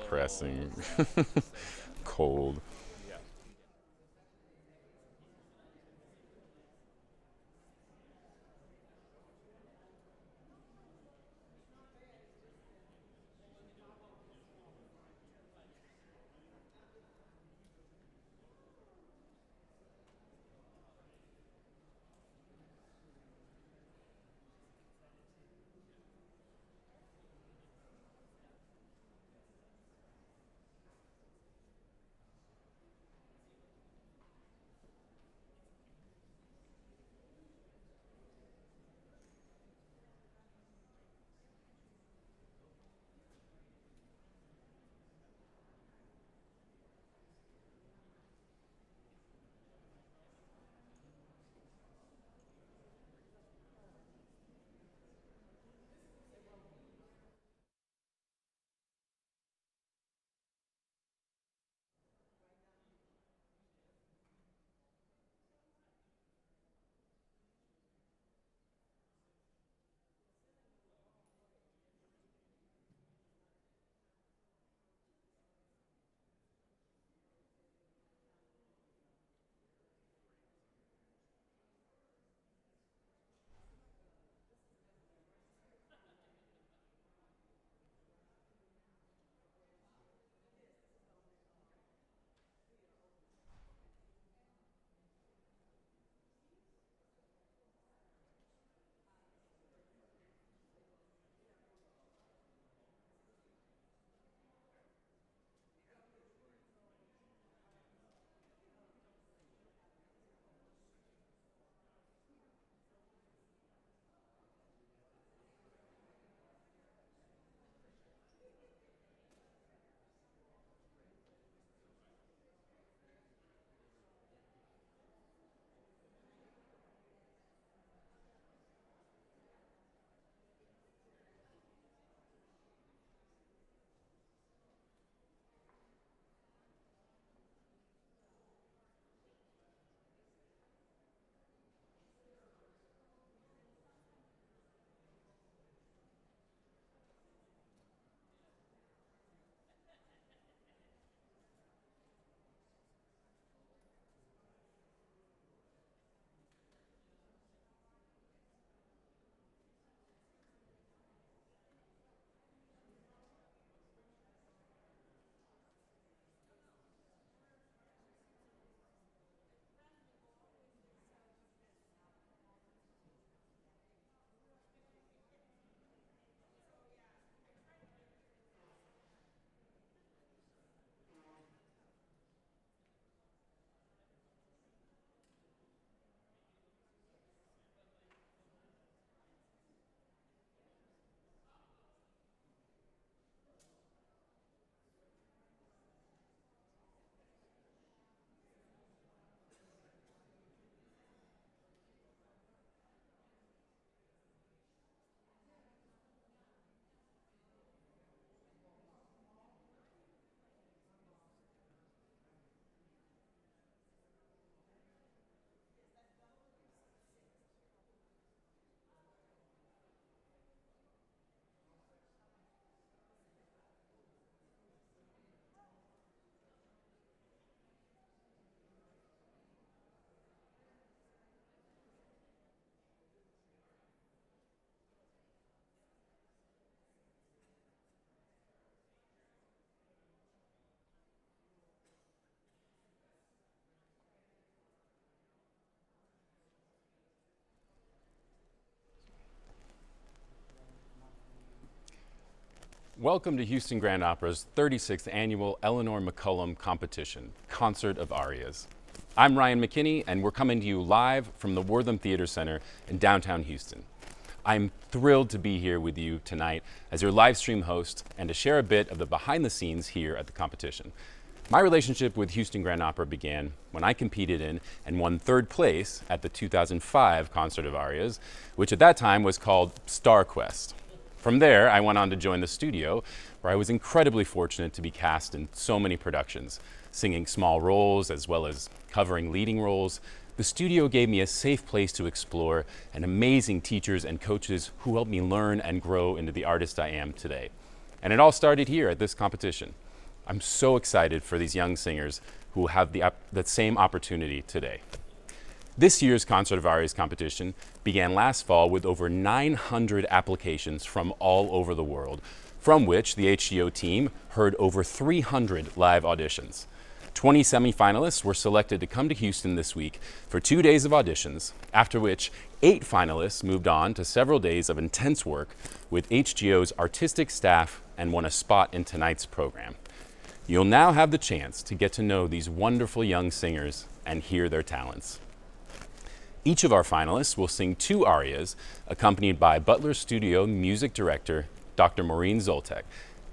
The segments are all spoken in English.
depressing, cold. Welcome to Houston Grand Opera's 36th annual Eleanor McCullum competition, Concert of Arias. I'm Ryan McKinney, and we're coming to you live from the Wortham Theater Center in downtown Houston. I'm thrilled to be here with you tonight as your live stream host and to share a bit of the behind the scenes here at the competition. My relationship with Houston Grand Opera began when I competed in and won third place at the 2005 Concert of Arias, which at that time was called Star Quest. From there, I went on to join the studio, where I was incredibly fortunate to be cast in so many productions, singing small roles as well as covering leading roles. The studio gave me a safe place to explore and amazing teachers and coaches who helped me learn and grow into the artist I am today. And it all started here at this competition. I'm so excited for these young singers who have that same opportunity today. This year's Concert of Arias competition began last fall with over 900 applications from all over the world, from which the HGO team heard over 300 live auditions. 20 semifinalists were selected to come to Houston this week for 2 days of auditions, after which 8 finalists moved on to several days of intense work with HGO's artistic staff and won a spot in tonight's program. You'll now have the chance to get to know these wonderful young singers and hear their talents. Each of our finalists will sing 2 arias, accompanied by Butler Studio music director, Dr. Maureen Zoltek.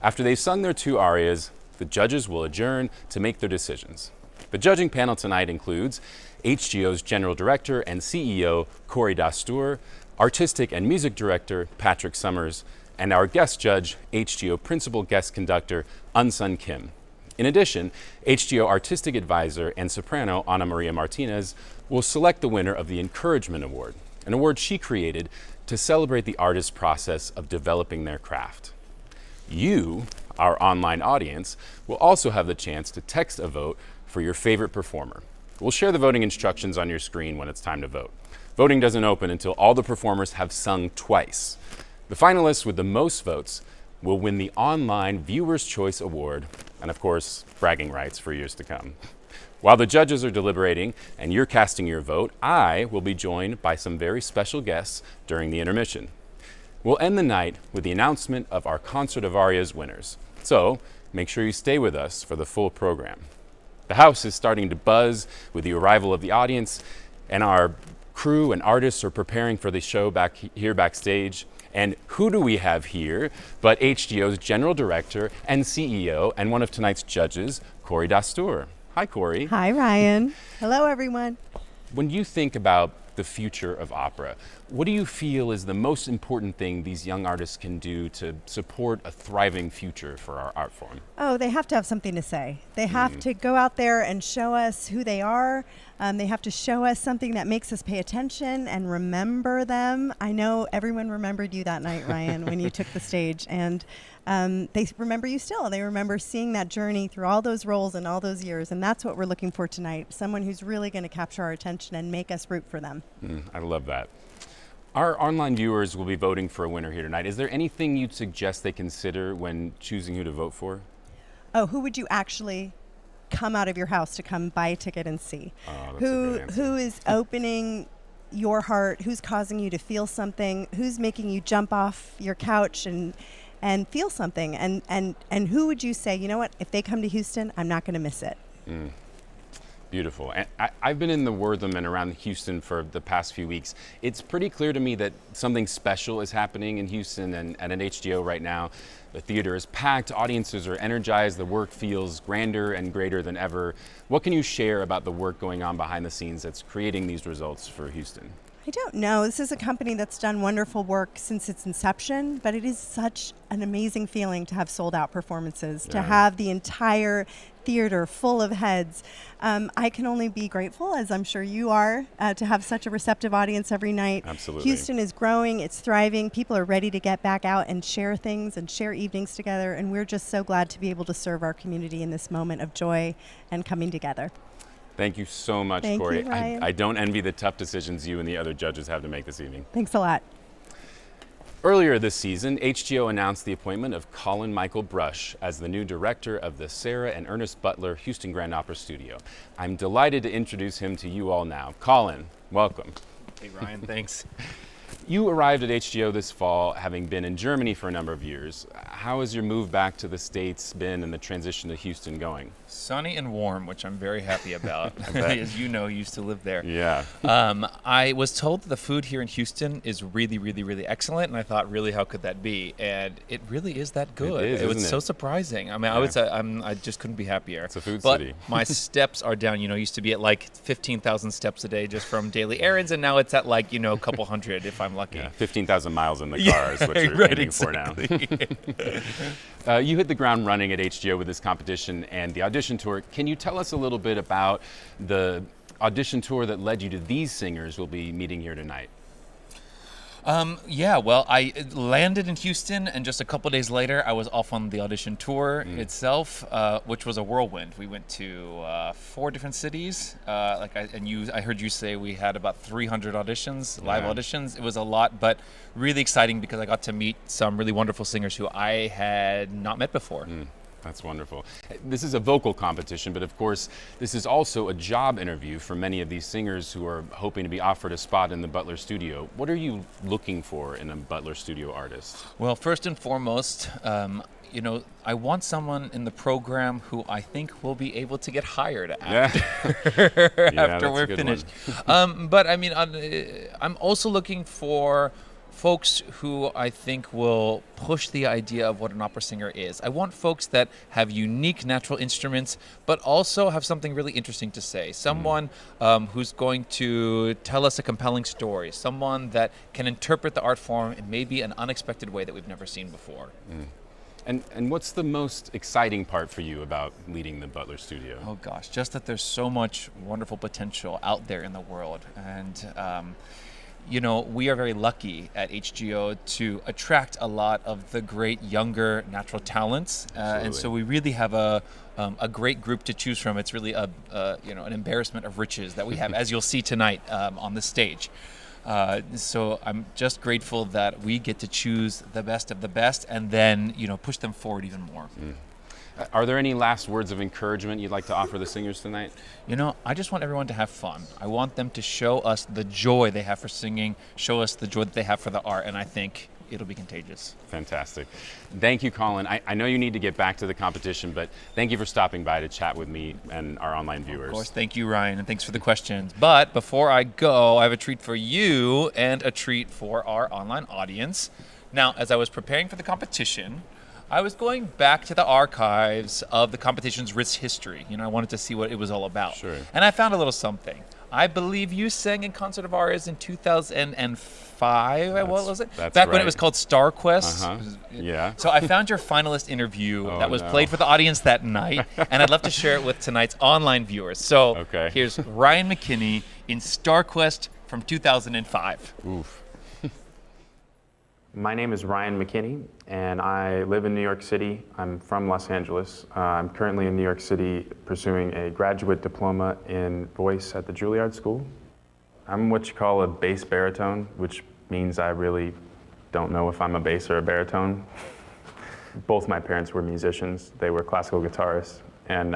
After they've sung their 2 arias, the judges will adjourn to make their decisions. The judging panel tonight includes HGO's General Director and CEO, Corey Dastur, Artistic and Music Director, Patrick Summers, and our guest judge, HGO Principal Guest Conductor, Unsun Kim. In addition, HGO Artistic Advisor and soprano Ana Maria Martinez will select the winner of the Encouragement Award, an award she created to celebrate the artist's process of developing their craft. You, our online audience, will also have the chance to text a vote for your favorite performer. We'll share the voting instructions on your screen when it's time to vote. Voting doesn't open until all the performers have sung twice. The finalists with the most votes will win the online Viewer's Choice Award and, of course, bragging rights for years to come. While the judges are deliberating and you're casting your vote, I will be joined by some very special guests during the intermission. We'll end the night with the announcement of our Concert of Arias winners. So make sure you stay with us for the full program. The house is starting to buzz with the arrival of the audience, and our crew and artists are preparing for the show back here backstage. And who do we have here but HGO's General Director and CEO and one of tonight's judges, Corey Dastur. Hi, Corey. Hi, Ryan. Hello, everyone. When you think about the future of opera, what do you feel is the most important thing these young artists can do to support a thriving future for our art form? Oh, they have to have something to say. They have to go out there and show us who they are. They have to show us something that makes us pay attention and remember them. I know everyone remembered you that night, Ryan, when you took the stage. And they remember you still. They remember seeing that journey through all those roles and all those years. And that's what we're looking for tonight, someone who's really going to capture our attention and make us root for them. I love that. Our online viewers will be voting for a winner here tonight. Is there anything you'd suggest they consider when choosing who to vote for? Oh, who would you actually come out of your house to come buy a ticket and see? Oh, that's a good answer. Who is opening your heart? Who's causing you to feel something? Who's making you jump off your couch and feel something? And who would you say, you know what, if they come to Houston, I'm not going to miss it? Beautiful. And I've been in the Wortham and around Houston for the past few weeks. It's pretty clear to me that something special is happening in Houston and at HGO right now. The theater is packed, audiences are energized, the work feels grander and greater than ever. What can you share about the work going on behind the scenes that's creating these results for Houston? I don't know. This is a company that's done wonderful work since its inception, but it is such an amazing feeling to have sold out performances, to have the entire theater full of heads. I can only be grateful, as I'm sure you are, to have such a receptive audience every night. Absolutely. Houston is growing, it's thriving. People are ready to get back out and share things and share evenings together, and we're just so glad to be able to serve our community in this moment of joy and coming together. Thank you so much, Thank Corey. you, Ryan. I don't envy the tough decisions you and the other judges have to make this evening. Thanks a lot. Earlier this season, HGO announced the appointment of Colin Michael Brush as the new director of the Sarah and Ernest Butler Houston Grand Opera Studio. I'm delighted to introduce him to you all now. Colin, welcome. Hey, Ryan, thanks. You arrived at HGO this fall, having been in Germany for a number of years. How has your move back to the States been and the transition to Houston going? Sunny and warm, which I'm very happy about. As you know, used to live there. Yeah. I was told that the food here in Houston is really, really, really excellent, and I thought, really, how could that be? And it really is that good. It is, It was isn't so it? surprising. I mean, Yeah. I just couldn't be happier. It's a food but city. my steps are down. You know, used to be at like 15,000 steps a day just from daily errands, and now it's at like, a couple hundred if I'm lucky. Yeah, 15,000 miles in the car is what you're right, aiming for now. You hit the ground running at HGO with this competition and the audition tour. Can you tell us a little bit about the audition tour that led you to these singers we'll be meeting here tonight? Yeah, well, I landed in Houston, and just a couple days later, I was off on the audition tour itself, which was a whirlwind. We went to 4 different cities. I heard you say we had about 300 auditions, live auditions. It was a lot, but really exciting because I got to meet some really wonderful singers who I had not met before. That's wonderful. This is a vocal competition, but of course, this is also a job interview for many of these singers who are hoping to be offered a spot in the Butler studio. What are you looking for in a Butler studio artist? Well, first and foremost, I want someone in the program who I think will be able to get hired after we're finished. But I mean, I'm also looking for folks who I think will push the idea of what an opera singer is. I want folks that have unique natural instruments, but also have something really interesting to say. Someone who's going to tell us a compelling story. Someone that can interpret the art form in maybe an unexpected way that we've never seen before. And what's the most exciting part for you about leading the Butler studio? Oh gosh, just that there's so much wonderful potential out there in the world. And we are very lucky at HGO to attract a lot of the great younger natural talents, and so we really have a great group to choose from. It's really an embarrassment of riches that we have, as you'll see tonight on the stage. So I'm just grateful that we get to choose the best of the best, and then push them forward even more. Are there any last words of encouragement you'd like to offer the singers tonight? I just want everyone to have fun. I want them to show us the joy they have for singing, show us the joy that they have for the art, and I think it'll be contagious. Fantastic. Thank you, Colin. I know you need to get back to the competition, but thank you for stopping by to chat with me and our online viewers. Of course, thank you, Ryan, and thanks for the questions. But before I go, I have a treat for you and a treat for our online audience. Now, as I was preparing for the competition, I was going back to the archives of the competition's rich history. I wanted to see what it was all about. Sure. And I found a little something. I believe you sang in Concert of Arias in 2005. What was it? That's back right. when it was called Star Quest. Yeah. So I found your finalist interview that was no. played for the audience that night, and I'd love to share it with tonight's online viewers. So here's Ryan McKinney in Star Quest from 2005. Oof. My name is Ryan McKinney, and I live in New York City. I'm from Los Angeles. I'm currently in New York City pursuing a graduate diploma in voice at the Juilliard School. I'm what you call a bass baritone, which means I really don't know if I'm a bass or a baritone. Both my parents were musicians. They were classical guitarists, and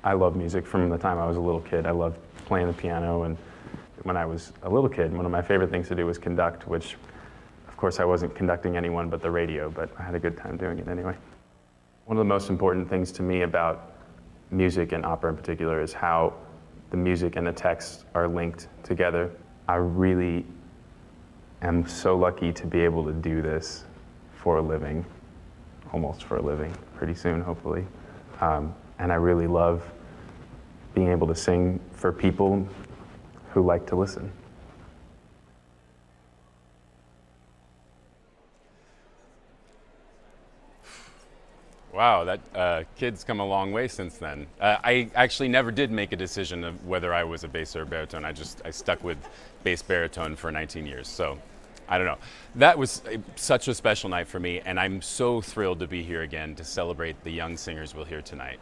I love music from the time I was a little kid. I loved playing the piano, and when I was a little kid, one of my favorite things to do was conduct, which of course, I wasn't conducting anyone but the radio, but I had a good time doing it anyway. One of the most important things to me about music and opera in particular is how the music and the text are linked together. I really am so lucky to be able to do this for a living, almost for a living, pretty soon, hopefully. And I really love being able to sing for people who like to listen. Wow, that kid's come a long way since then. I actually never did make a decision of whether I was a bass or a baritone. I stuck with bass baritone for 19 years. So I don't know. That was such a special night for me, and I'm so thrilled to be here again to celebrate the young singers we'll hear tonight.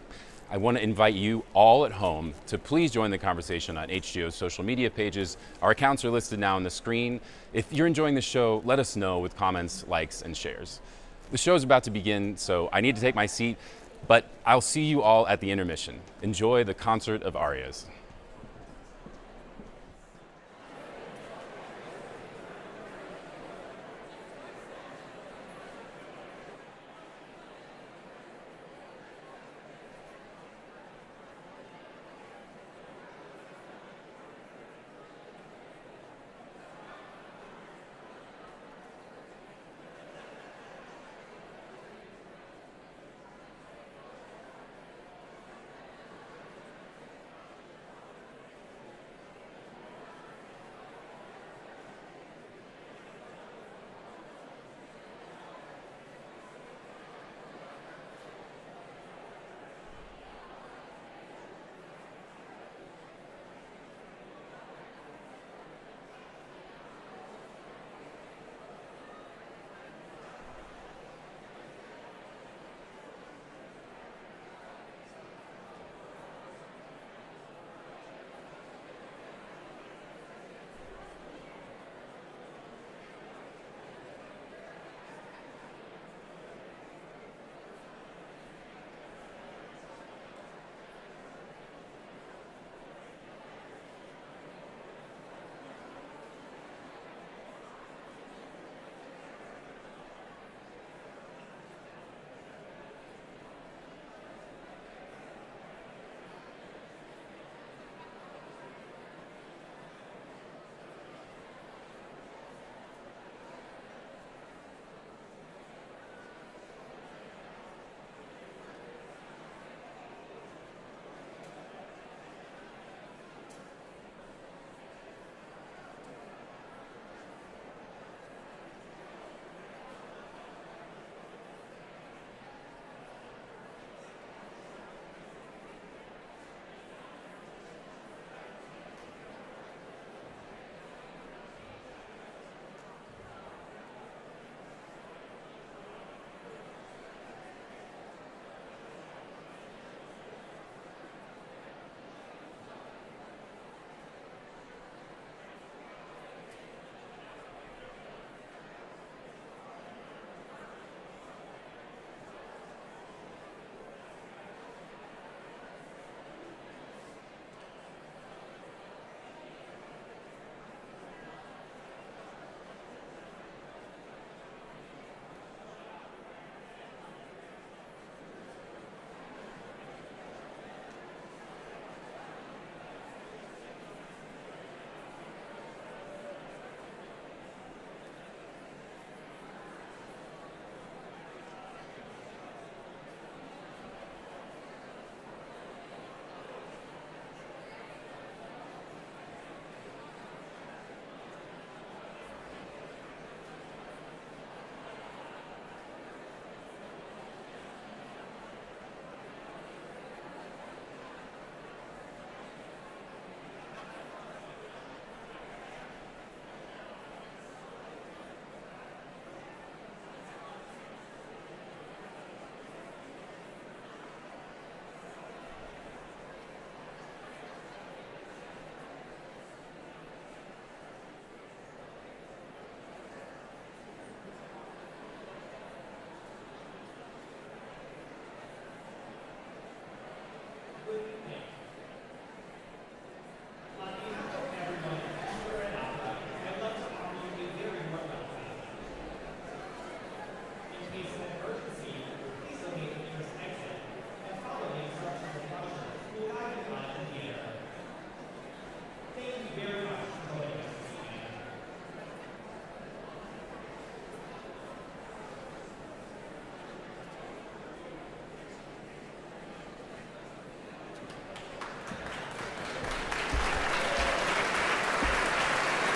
I want to invite you all at home to please join the conversation on HGO's social media pages. Our accounts are listed now on the screen. If you're enjoying the show, let us know with comments, likes, and shares. The show's about to begin, so I need to take my seat, but I'll see you all at the intermission. Enjoy the Concert of Arias.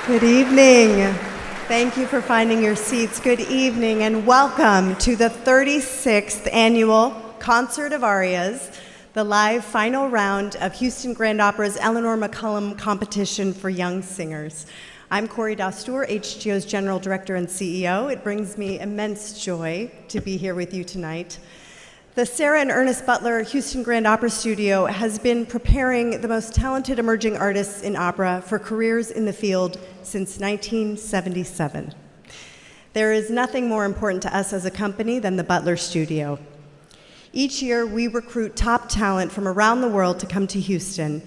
Good evening. Thank you for finding your seats. Good evening and welcome to the 36th annual Concert of Arias, the live final round of Houston Grand Opera's Eleanor McCullum competition for young singers. I'm Corey Dastur, HGO's General Director and CEO. It brings me immense joy to be here with you tonight. The Sarah and Ernest Butler Houston Grand Opera Studio has been preparing the most talented emerging artists in opera for careers in the field since 1977. There is nothing more important to us as a company than the Butler Studio. Each year, we recruit top talent from around the world to come to Houston,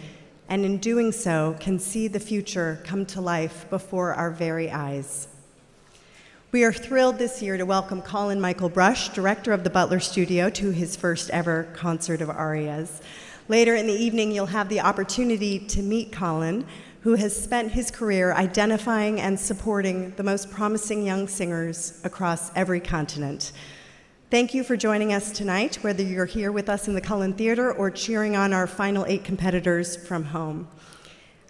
and in doing so, can see the future come to life before our very eyes. We are thrilled this year to welcome Colin Michael Brush, director of the Butler Studio, to his first ever Concert of Arias. Later in the evening, you'll have the opportunity to meet Colin, who has spent his career identifying and supporting the most promising young singers across every continent. Thank you for joining us tonight, whether you're here with us in the Cullen Theater or cheering on our final 8 competitors from home.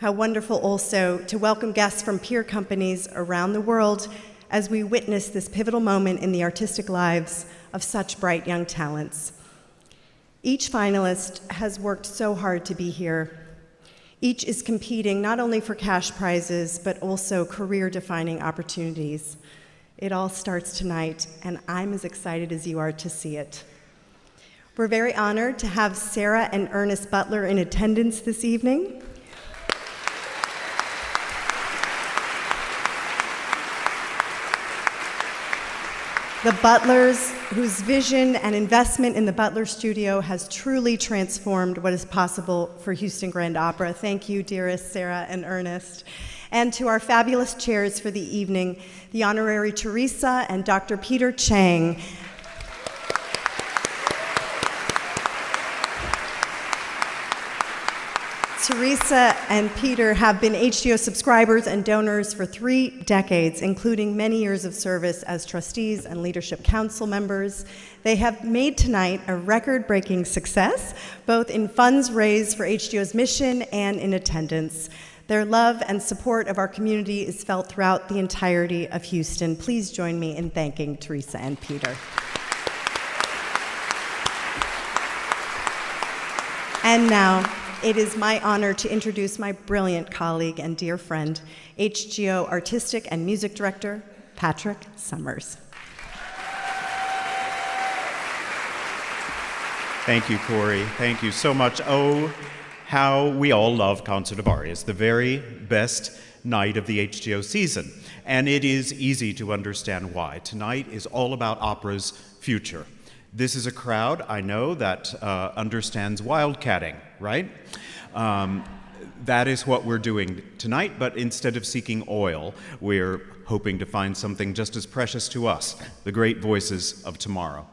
How wonderful also to welcome guests from peer companies around the world as we witness this pivotal moment in the artistic lives of such bright young talents. Each finalist has worked so hard to be here. Each is competing not only for cash prizes, but also career-defining opportunities. It all starts tonight, and I'm as excited as you are to see it. We're very honored to have Sarah and Ernest Butler in attendance this evening. The Butlers, whose vision and investment in the Butler Studio has truly transformed what is possible for Houston Grand Opera. Thank you, dearest Sarah and Ernest. And to our fabulous chairs for the evening, the Honorary Teresa and Dr. Peter Chang. Teresa and Peter have been HGO subscribers and donors for 3 decades, including many years of service as trustees and leadership council members. They have made tonight a record-breaking success, both in funds raised for HGO's mission and in attendance. Their love and support of our community is felt throughout the entirety of Houston. Please join me in thanking Teresa and Peter. And now, it is my honor to introduce my brilliant colleague and dear friend, HGO Artistic and Music Director, Patrick Summers. Thank you, Corey. Thank you so much. Oh, how we all love Concert of Arias, the very best night of the HGO season. And it is easy to understand why. Tonight is all about opera's future. This is a crowd, I know, that understands wildcatting, right? That is what we're doing tonight, but instead of seeking oil, we're hoping to find something just as precious to us, the great voices of tomorrow.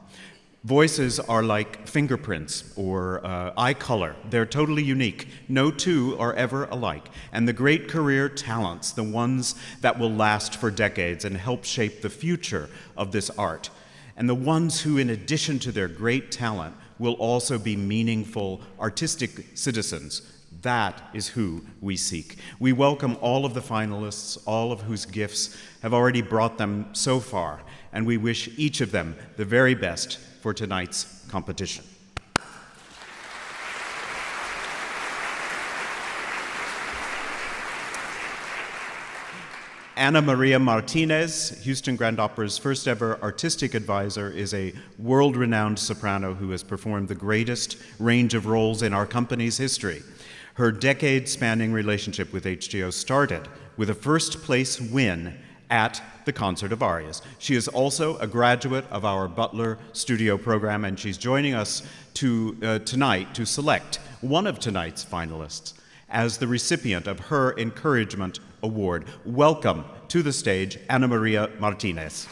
Voices are like fingerprints or eye color. They're totally unique. No two are ever alike. And the great career talents, the ones that will last for decades and help shape the future of this art, and the ones who, in addition to their great talent, will also be meaningful artistic citizens. That is who we seek. We welcome all of the finalists, all of whose gifts have already brought them so far, and we wish each of them the very best for tonight's competition. Ana Maria Martinez, Houston Grand Opera's first ever artistic advisor, is a world-renowned soprano who has performed the greatest range of roles in our company's history. Her decade-spanning relationship with HGO started with a first-place win at the Concert of Arias. She is also a graduate of our Butler Studio program, and she's joining us tonight to select one of tonight's finalists as the recipient of her Encouragement Award. Welcome to the stage, Ana Maria Martinez.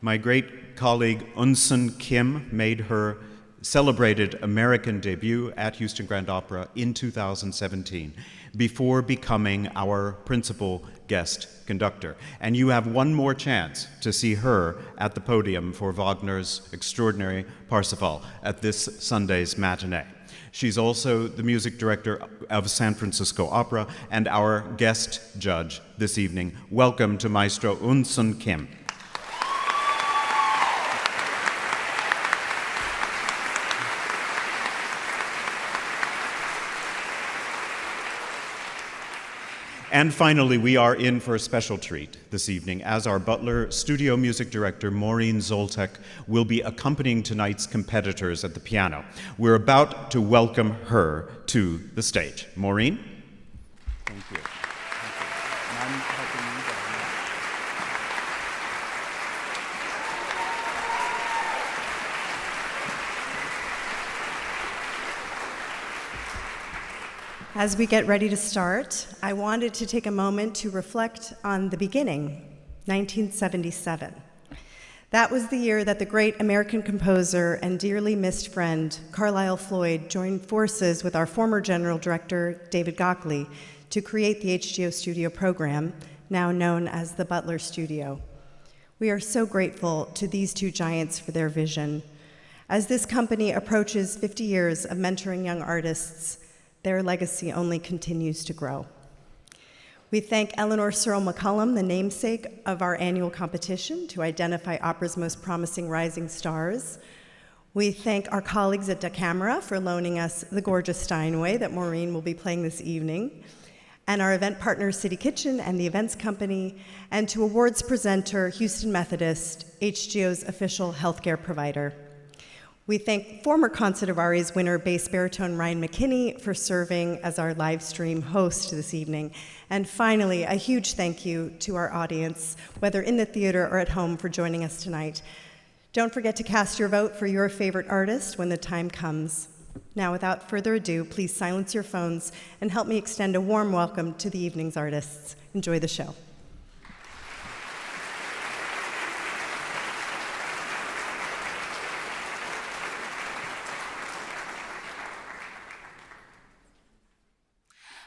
My great colleague Eunsun Kim made her celebrated American debut at Houston Grand Opera in 2017. before becoming our principal guest conductor. And you have one more chance to see her at the podium for Wagner's extraordinary Parsifal at this Sunday's matinee. She's also the music director of San Francisco Opera and our guest judge this evening. Welcome to Maestro Eun Sun Kim. And finally, we are in for a special treat this evening, as our Butler studio music director, Maureen Zoltek, will be accompanying tonight's competitors at the piano. We're about to welcome her to the stage. Maureen? Thank you. And I'm helping you guys. As we get ready to start, I wanted to take a moment to reflect on the beginning, 1977. That was the year that the great American composer and dearly missed friend, Carlisle Floyd, joined forces with our former general director, David Gockley, to create the HGO Studio program, now known as the Butler Studio. We are so grateful to these two giants for their vision. As this company approaches 50 years of mentoring young artists, their legacy only continues to grow. We thank Eleanor Searle McCullum, the namesake of our annual competition, to identify opera's most promising rising stars. We thank our colleagues at Da Camera for loaning us the gorgeous Steinway that Maureen will be playing this evening, and our event partner, City Kitchen, and the Events Company, and to awards presenter, Houston Methodist, HGO's official healthcare provider. We thank former Concert of Arias winner bass baritone Ryan McKinney for serving as our live stream host this evening. And finally, a huge thank you to our audience, whether in the theater or at home, for joining us tonight. Don't forget to cast your vote for your favorite artist when the time comes. Now, without further ado, please silence your phones and help me extend a warm welcome to the evening's artists. Enjoy the show.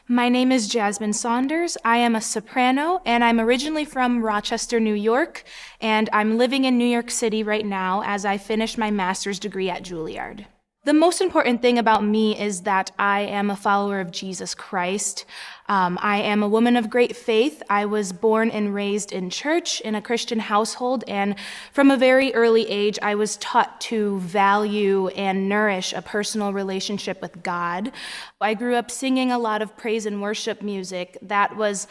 My name is Jasmine Saunders. I am a soprano, and I'm originally from Rochester, New York, and I'm living in New York City right now as I finish my master's degree at Juilliard. The most important thing about me is that I am a follower of Jesus Christ. I am a woman of great faith. I was born and raised in church in a Christian household, and from a very early age, I was taught to value and nourish a personal relationship with God. I grew up singing a lot of praise and worship music. That was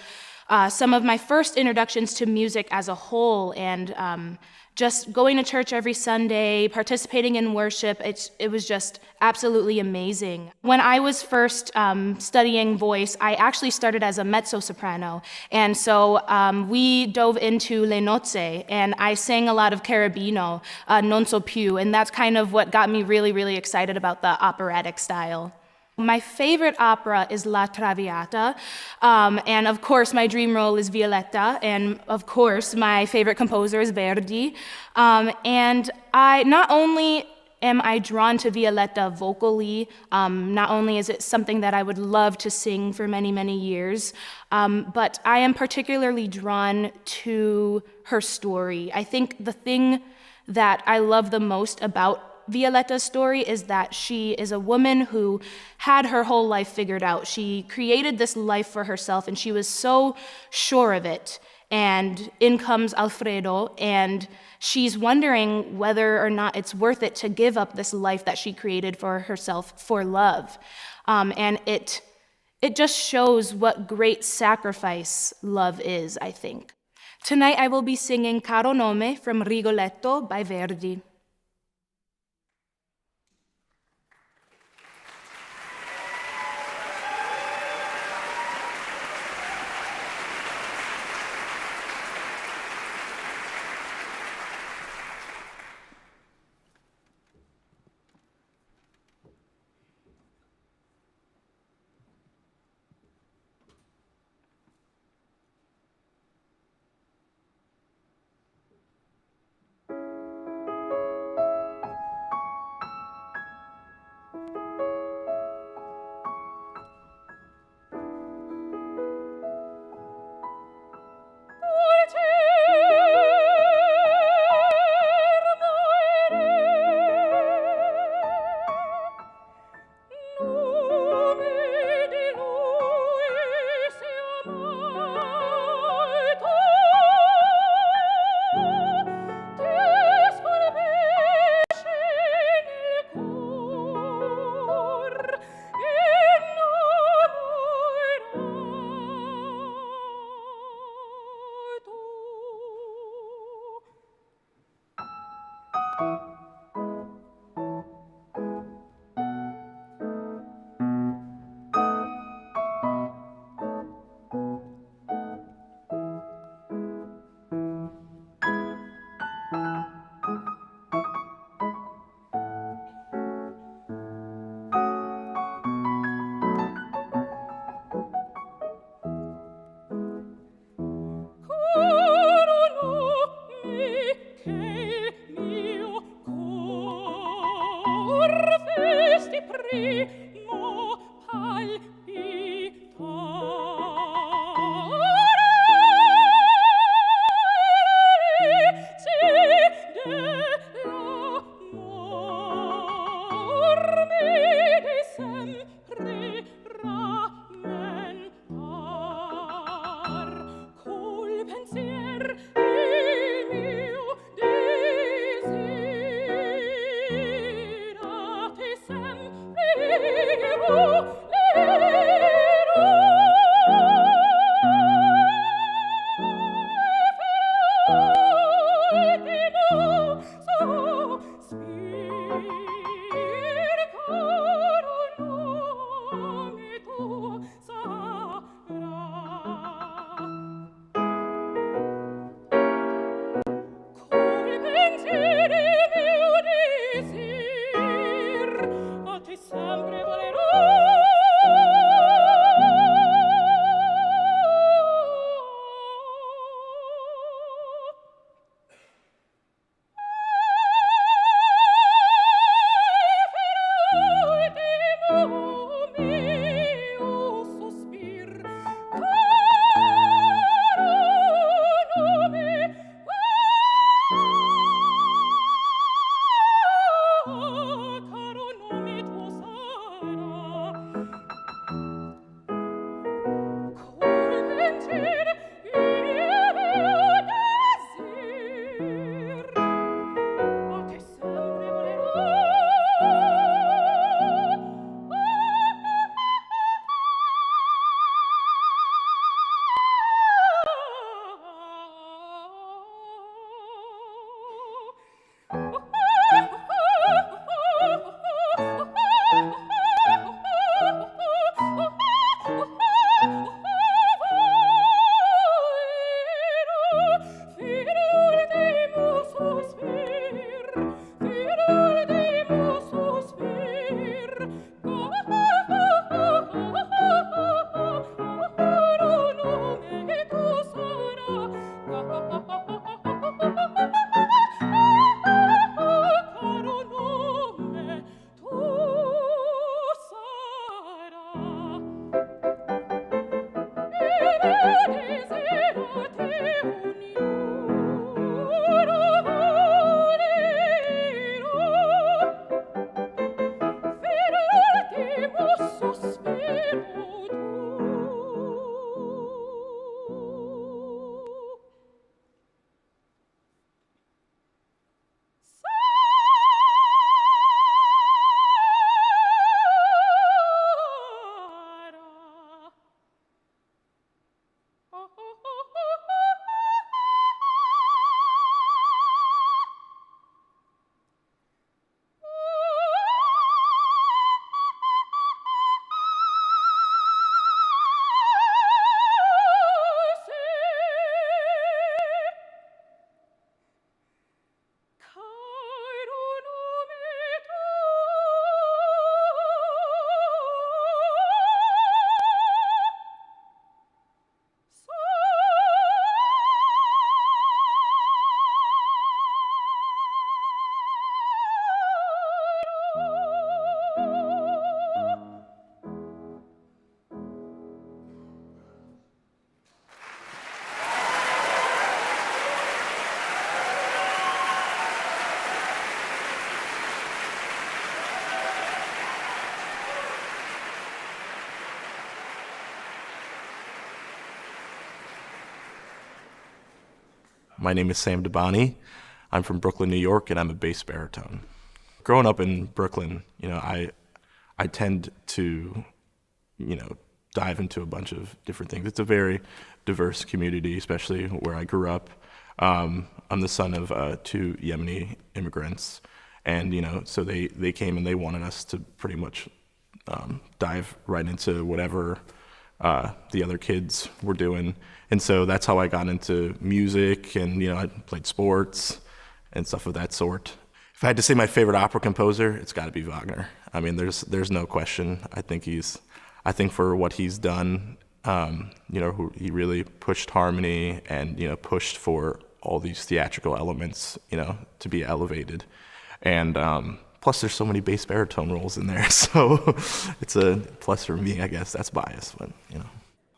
some of my first introductions to music as a whole, and just going to church every Sunday, participating in worship, it was just absolutely amazing. When I was first studying voice, I actually started as a mezzo-soprano, and so we dove into Le Nozze, and I sang a lot of Carabino, Non So Più, and that's kind of what got me really, really excited about the operatic style. My favorite opera is La Traviata, and of course my dream role is Violetta, and of course my favorite composer is Verdi. And I not only am I drawn to Violetta vocally, not only is it something that I would love to sing for many, many years, but I am particularly drawn to her story. I think the thing that I love the most about Violetta's story is that she is a woman who had her whole life figured out. She created this life for herself, and she was so sure of it. And in comes Alfredo, and she's wondering whether or not it's worth it to give up this life that she created for herself for love. And it just shows what great sacrifice love is, I think. Tonight I will be singing Caro Nome from Rigoletto by Verdi. My name is Sam Dabani. I'm from Brooklyn, New York, and I'm a bass baritone. Growing up in Brooklyn, I tend to, dive into a bunch of different things. It's a very diverse community, especially where I grew up. I'm the son of two Yemeni immigrants, and so they came and they wanted us to pretty much dive right into whatever the other kids were doing. And so that's how I got into music, and I played sports and stuff of that sort. If I had to say my favorite opera composer, it's got to be Wagner. I mean, there's no question. I think for what he's done, he really pushed harmony and pushed for all these theatrical elements, to be elevated. And plus, there's so many bass baritone roles in there, so it's a plus for me, I guess. That's biased, but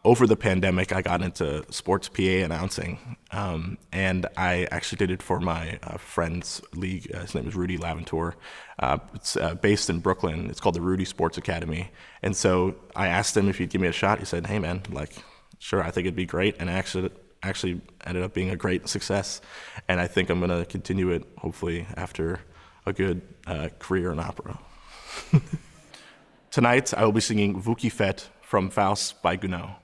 Over the pandemic, I got into sports PA announcing, and I actually did it for my friend's league. His name is Rudy Laventour. It's based in Brooklyn. It's called the Rudy Sports Academy. And so I asked him if he'd give me a shot. He said, "Hey, man, sure, I think it'd be great." And actually ended up being a great success. And I think I'm going to continue it, hopefully, after a good career in opera. Tonight, I will be singing Vous qui faites from Faust by Gounod.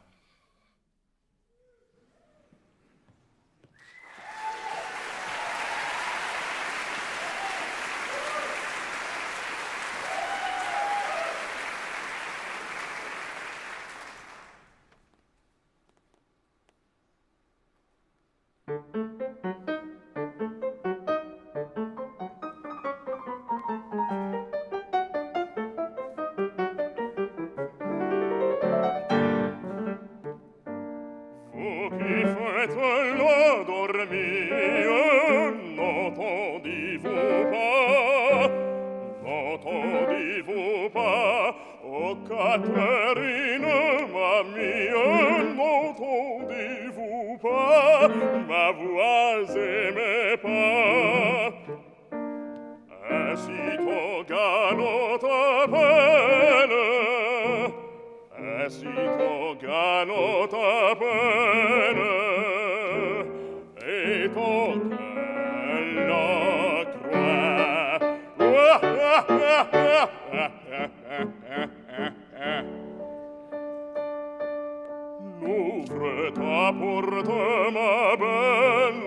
L'ouvre ta porte, ma belle,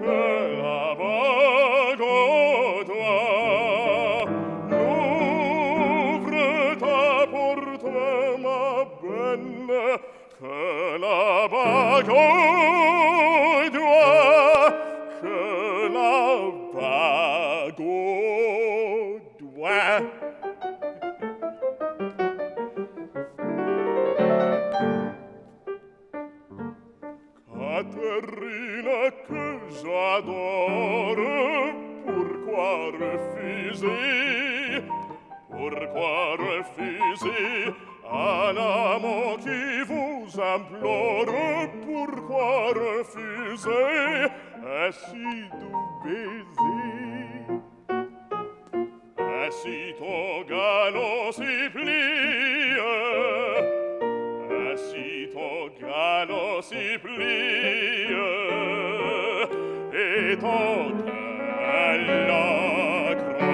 que la bague au doigt. L'ouvre ta porte, ma belle, que la bague au doigt. Que la bague au doigt. Caterina que j'adore, pourquoi refuser? Pourquoi refuser un amant qui vous vous implore, pourquoi refuser un si doux baiser? Un si ton galant supplie, un si ton galant supplie, et ton cœur la croix.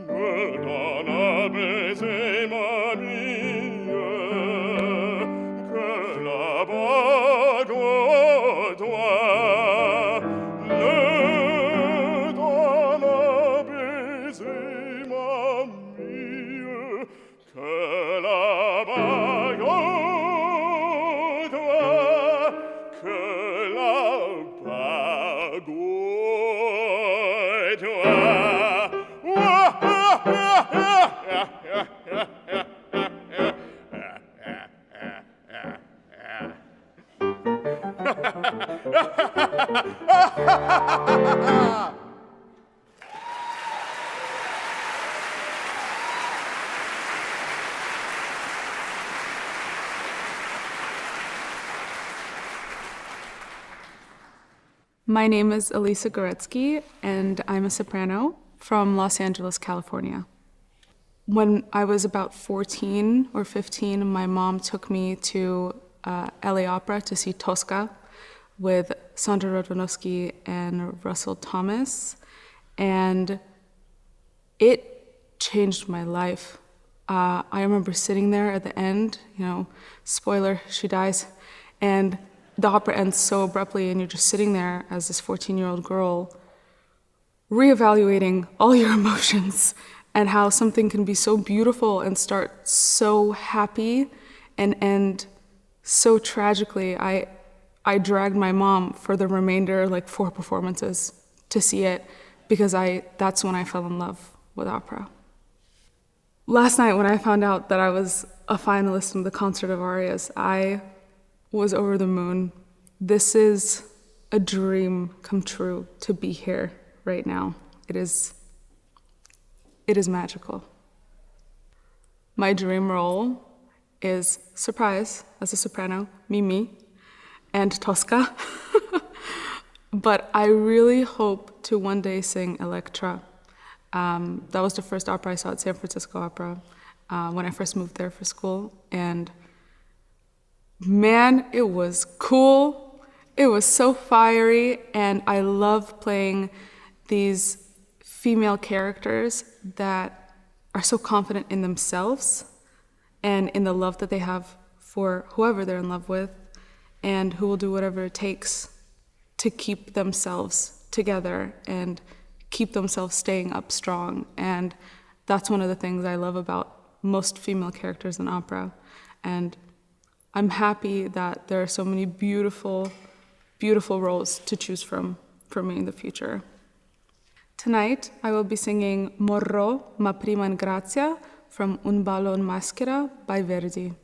Me donne un baiser, mamie, que la bague au doigt. Me donne un baiser, mamie, que la bague au doigt, que la bague au doigt. My name is Elisa Goretsky, and I'm a soprano from Los Angeles, California. When I was about 14 or 15, my mom took me to LA Opera to see Tosca with Sandra Rodwanowski and Russell Thomas, and it changed my life. I remember sitting there at the end, spoiler, she dies, and the opera ends so abruptly, and you're just sitting there as this 14-year-old girl, reevaluating all your emotions and how something can be so beautiful and start so happy and end so tragically. I dragged my mom for the remainder, 4 performances, to see it because that's when I fell in love with opera. Last night when I found out that I was a finalist in the Concert of Arias, I was over the moon. This is a dream come true to be here right now. It is magical. My dream role is, surprise, as a soprano, Mimi and Tosca. But I really hope to one day sing Elektra. That was the first opera I saw at San Francisco Opera when I first moved there for school. And man, it was cool. It was so fiery, and I love playing these female characters that are so confident in themselves and in the love that they have for whoever they're in love with, and who will do whatever it takes to keep themselves together and keep themselves staying up strong. And that's one of the things I love about most female characters in opera. And I'm happy that there are so many beautiful, beautiful roles to choose from for me in the future. Tonight, I will be singing Morrò, ma prima in grazia from Un ballo in maschera by Verdi.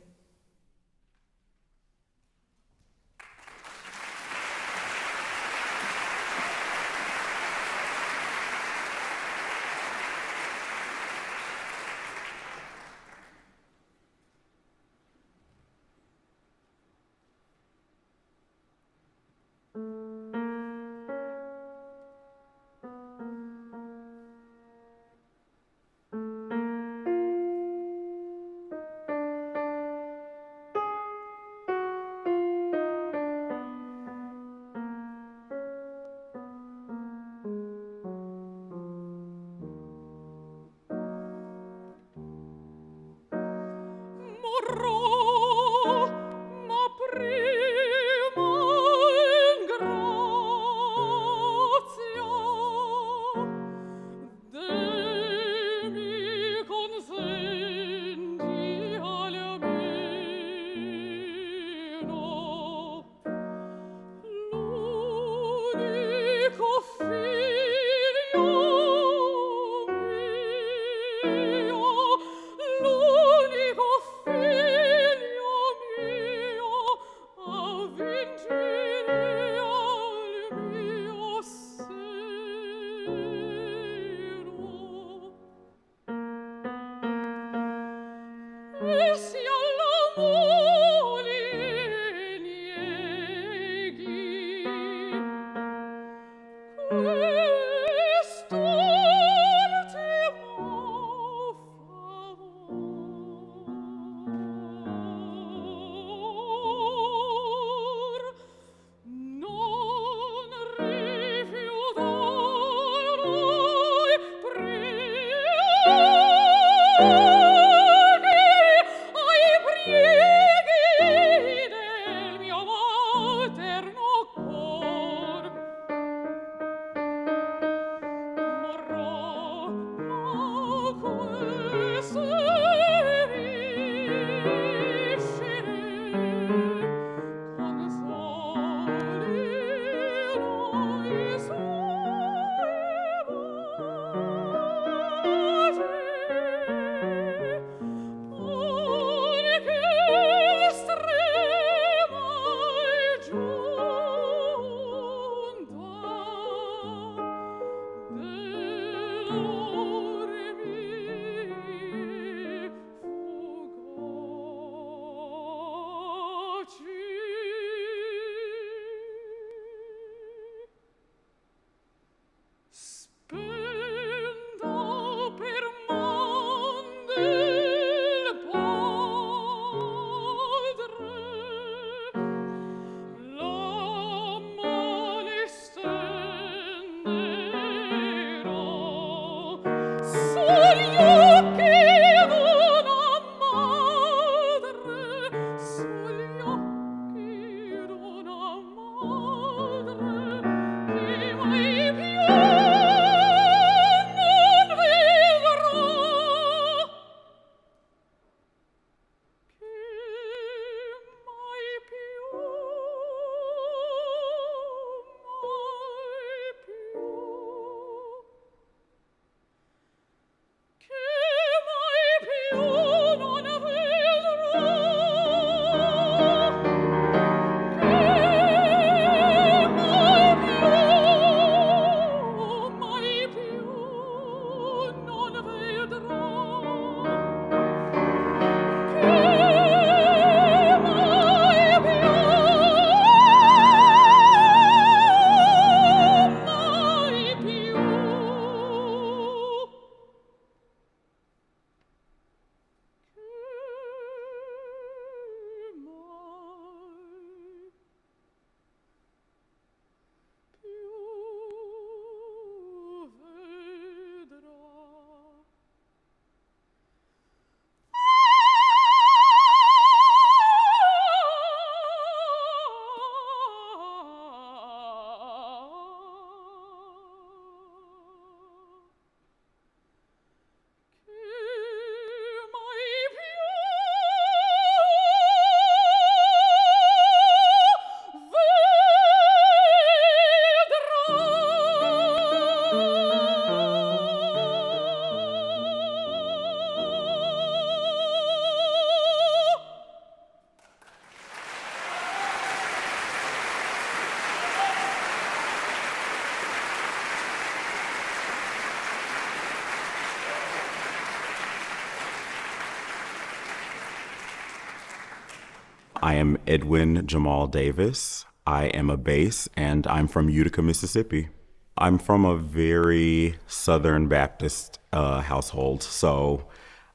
I am Edwin Jamal Davis. I am a bass, and I'm from Utica, Mississippi. I'm from a very Southern Baptist household, so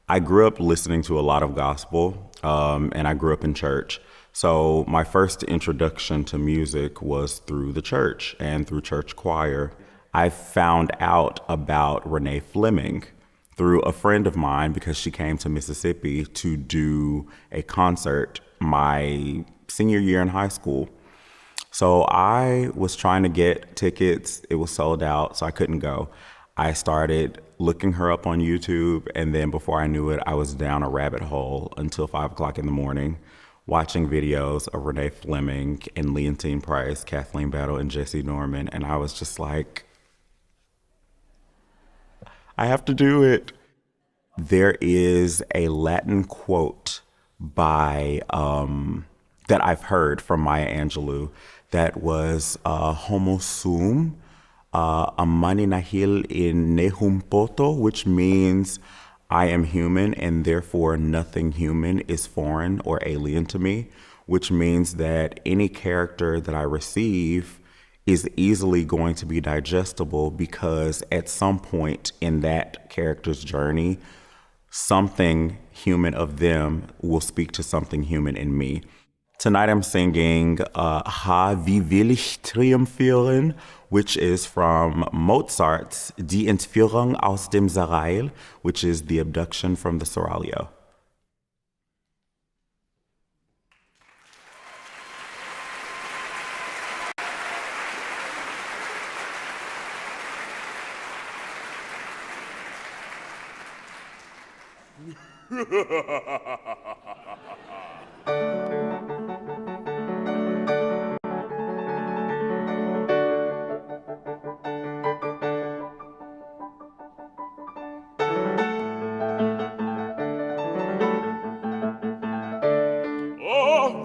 I grew up listening to a lot of gospel, and I grew up in church. So my first introduction to music was through the church and through church choir. I found out about Renee Fleming through a friend of mine because she came to Mississippi to do a concert my senior year in high school. So I was trying to get tickets. It was sold out, so I couldn't go. I started looking her up on YouTube, and then before I knew it, I was down a rabbit hole until 5 o'clock in the morning, watching videos of Renee Fleming and Leontine Price, Kathleen Battle, and Jesse Norman, and I was just like, I have to do it. There is a Latin quote by that I've heard from Maya Angelou that was homo sum amani nahil in nehum poto, which means I am human and therefore nothing human is foreign or alien to me, which means that any character that I receive is easily going to be digestible because at some point in that character's journey, something human of them will speak to something human in me. Tonight I'm singing Ha wie will ich triumphieren, which is from Mozart's Die Entführung aus dem Serail, which is the abduction from the Seraglio. Oh,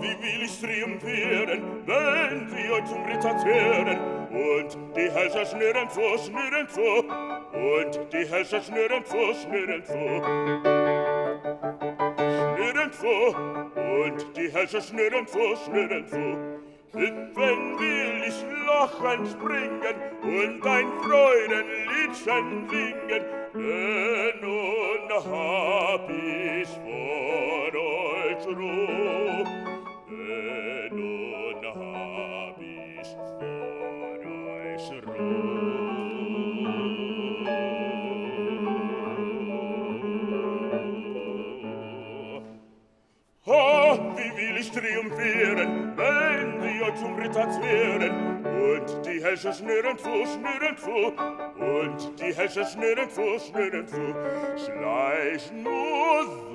wie will ich triumphieren, wenn sie euch zum Ritter zehren und die Herrscher schnüren zu, und die Hälse nirgendwo, nirgendwo. Nirgendwo, und die Hälse nirgendwo, nirgendwo. Hüpfen will ich, lachen, springen und ein Freudenliedchen singen, denn nun hab ich vor euch Ruhe, denn nun hab ich vor euch Ruhe. Oh, wie will ich triumphieren, wenn die euch zum Ritter wären, und die Hälse nirgendwo, nirgendwo, und die Hälse nirgendwo, nirgendwo. Schleicht nur so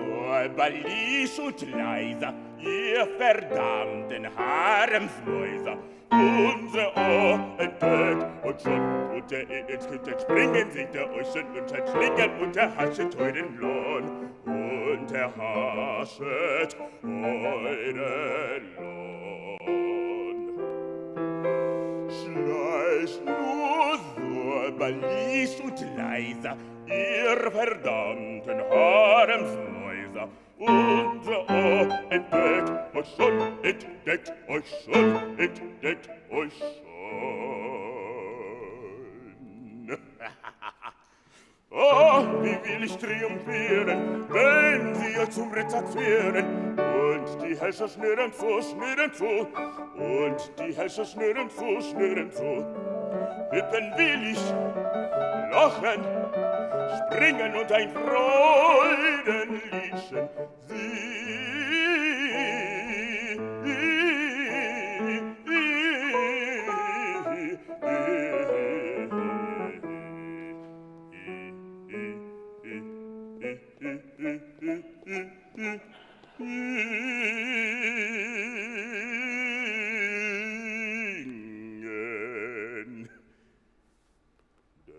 ballisch und leiser, ihr verdammten Haremsmäuser. Unser Ohr entdeckt und schon und der ins Kind springen, singt der Euchen und sein Schlingen und der haschet euren Lohn. Und er haschet euren Lohn. Schleicht nur so ballisch und leiser, ihr verdammten Haremsmäuser. Unser Ohr entdeckt euch schon, entdeckt euch schon, entdeckt euch schon. Oh, wie will ich triumphieren, wenn sie euch zum Ritter wären, und die Hälse nirgendwo, nirgendwo, und die Hälse nirgendwo, nirgendwo. Hüpfen will ich, lachen, springen und ein Freudenliedchen singen.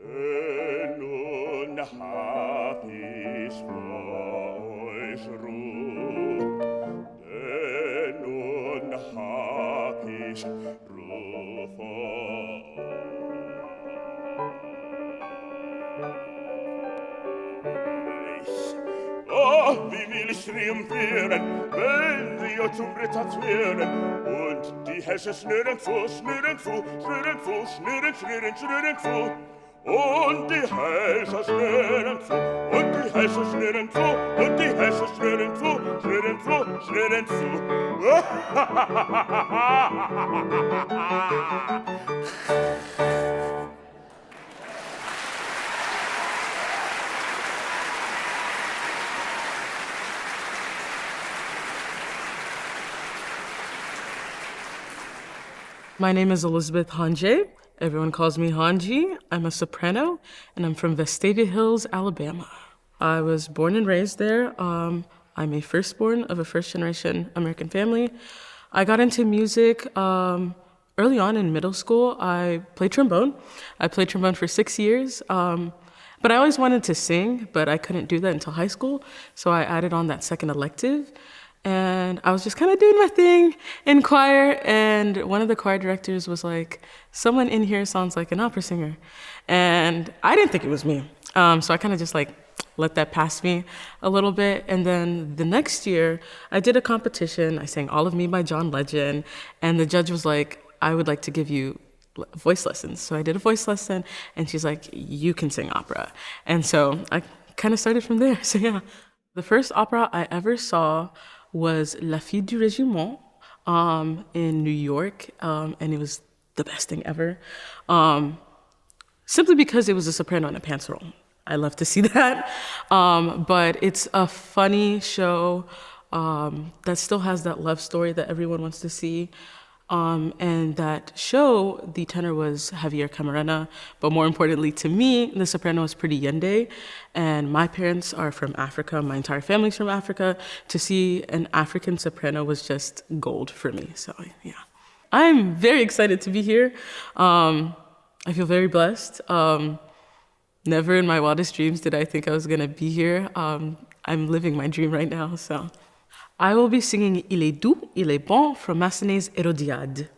Denn nun hab ich vor euch Ruhe, denn nun hab ich Ruhe vor euch. Oh, wie will ich triumphieren, wenn sie euch zum Ritter wären, und die Hälse nirgendwo, nirgendwo, nirgendwo, nirgendwo, und die Hälse nirgendwo, und die Hälse nirgendwo, und die Hälse nirgendwo, nirgendwo, nirgendwo. My name is Elizabeth Hanjay. Everyone calls me Hanji. I'm a soprano, and I'm from Vestavia Hills, Alabama. I was born and raised there. I'm a firstborn of a first-generation American family. I got into music early on in middle school. I played trombone. I played trombone for 6 years. But I always wanted to sing, but I couldn't do that until high school. So I added on that second elective. And I was just kind of doing my thing in choir, and one of the choir directors was like, someone in here sounds like an opera singer. And I didn't think it was me. So I kind of just like let that pass me a little bit. And then the next year, I did a competition. I sang All of Me by John Legend. And the judge was like, I would like to give you voice lessons. So I did a voice lesson, and she's like, you can sing opera. And so I kind of started from there. So yeah, the first opera I ever saw was La Fille du Régiment in New York, and it was the best thing ever. Simply because it was a soprano and a pants role. I love to see that. But it's a funny show that still has that love story that everyone wants to see. And that show, the tenor was Javier Camarena, but more importantly to me, the soprano was Pretty Yende. And my parents are from Africa, my entire family's from Africa. To see an African soprano was just gold for me, so yeah. I'm very excited to be here. I feel very blessed. Never in my wildest dreams did I think I was gonna be here. I'm living my dream right now, so. I will be singing Il est doux, il est bon from Massenet's Hérodiade.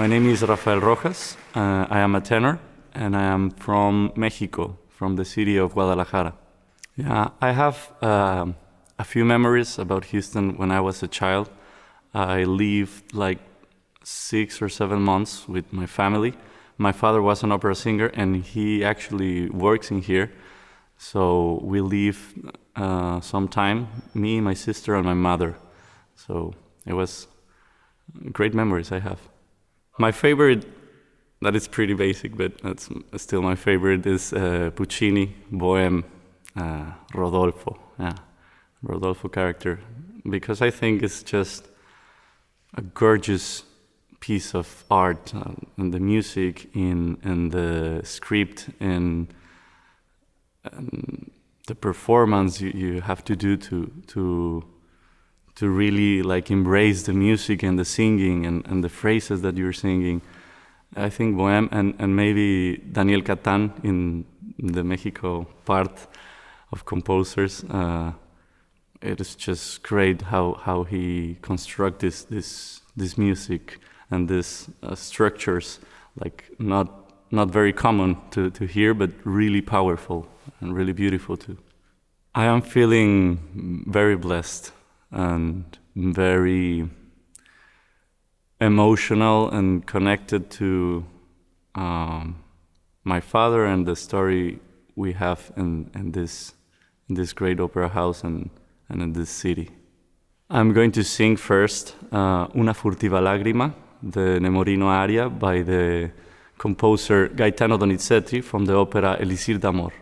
My name is Rafael Rojas. I am a tenor, and I am from Mexico, from the city of Guadalajara. Yeah, I have a few memories about Houston when I was a child. I lived like 6 or 7 months with my family. My father was an opera singer, and he actually works in here. So we live some time, me, my sister, and my mother. So it was great memories I have. My favorite, that is pretty basic, but that's still my favorite, is Puccini, Bohème, Rodolfo. Yeah, Rodolfo character, because I think it's just a gorgeous piece of art, and the music, in the script, and the performance you have to do to really like embrace the music and the singing and the phrases that you're singing. I think Bohème and maybe Daniel Catán in the Mexico part of composers. It is just great how he constructs this music and these structures, like not very common to hear, but really powerful and really beautiful too. I am feeling very blessed and very emotional and connected to my father and the story we have in this great opera house and in this city. I'm going to sing first Una furtiva lagrima, the Nemorino aria by the composer Gaetano Donizetti from the opera Elisir d'Amor.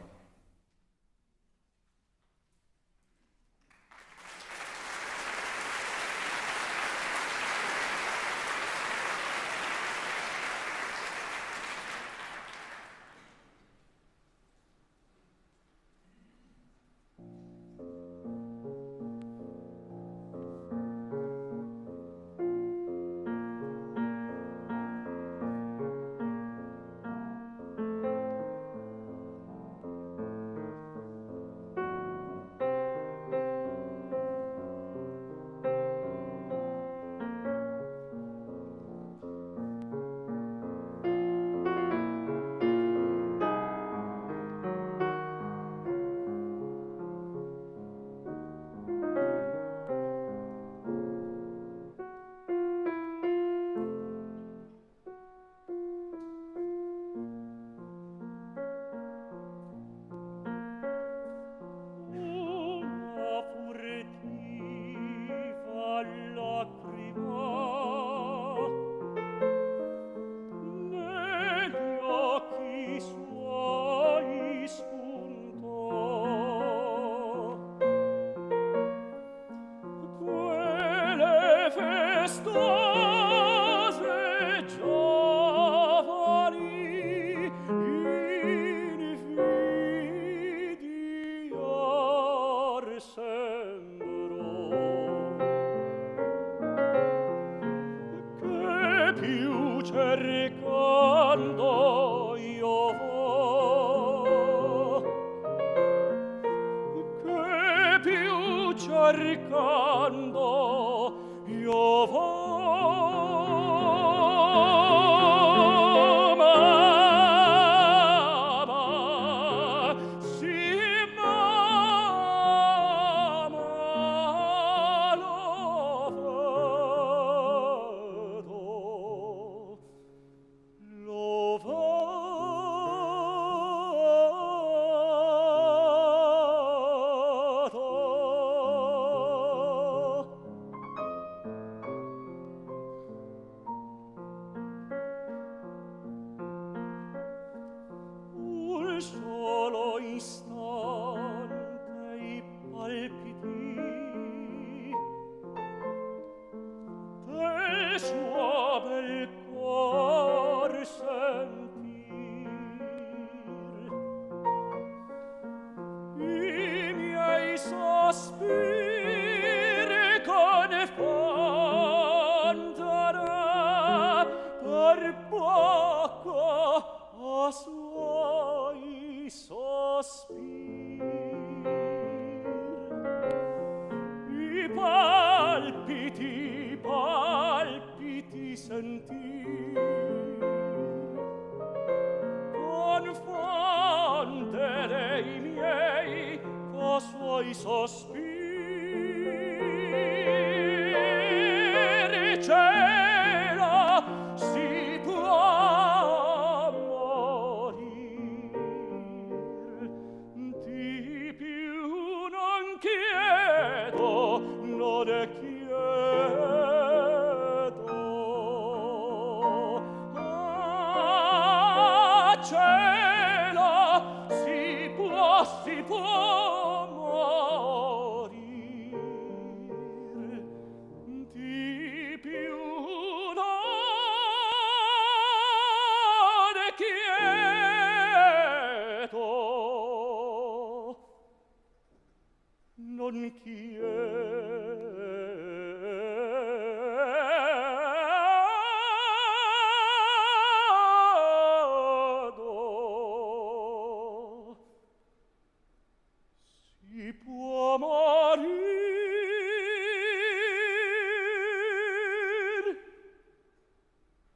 si può morir,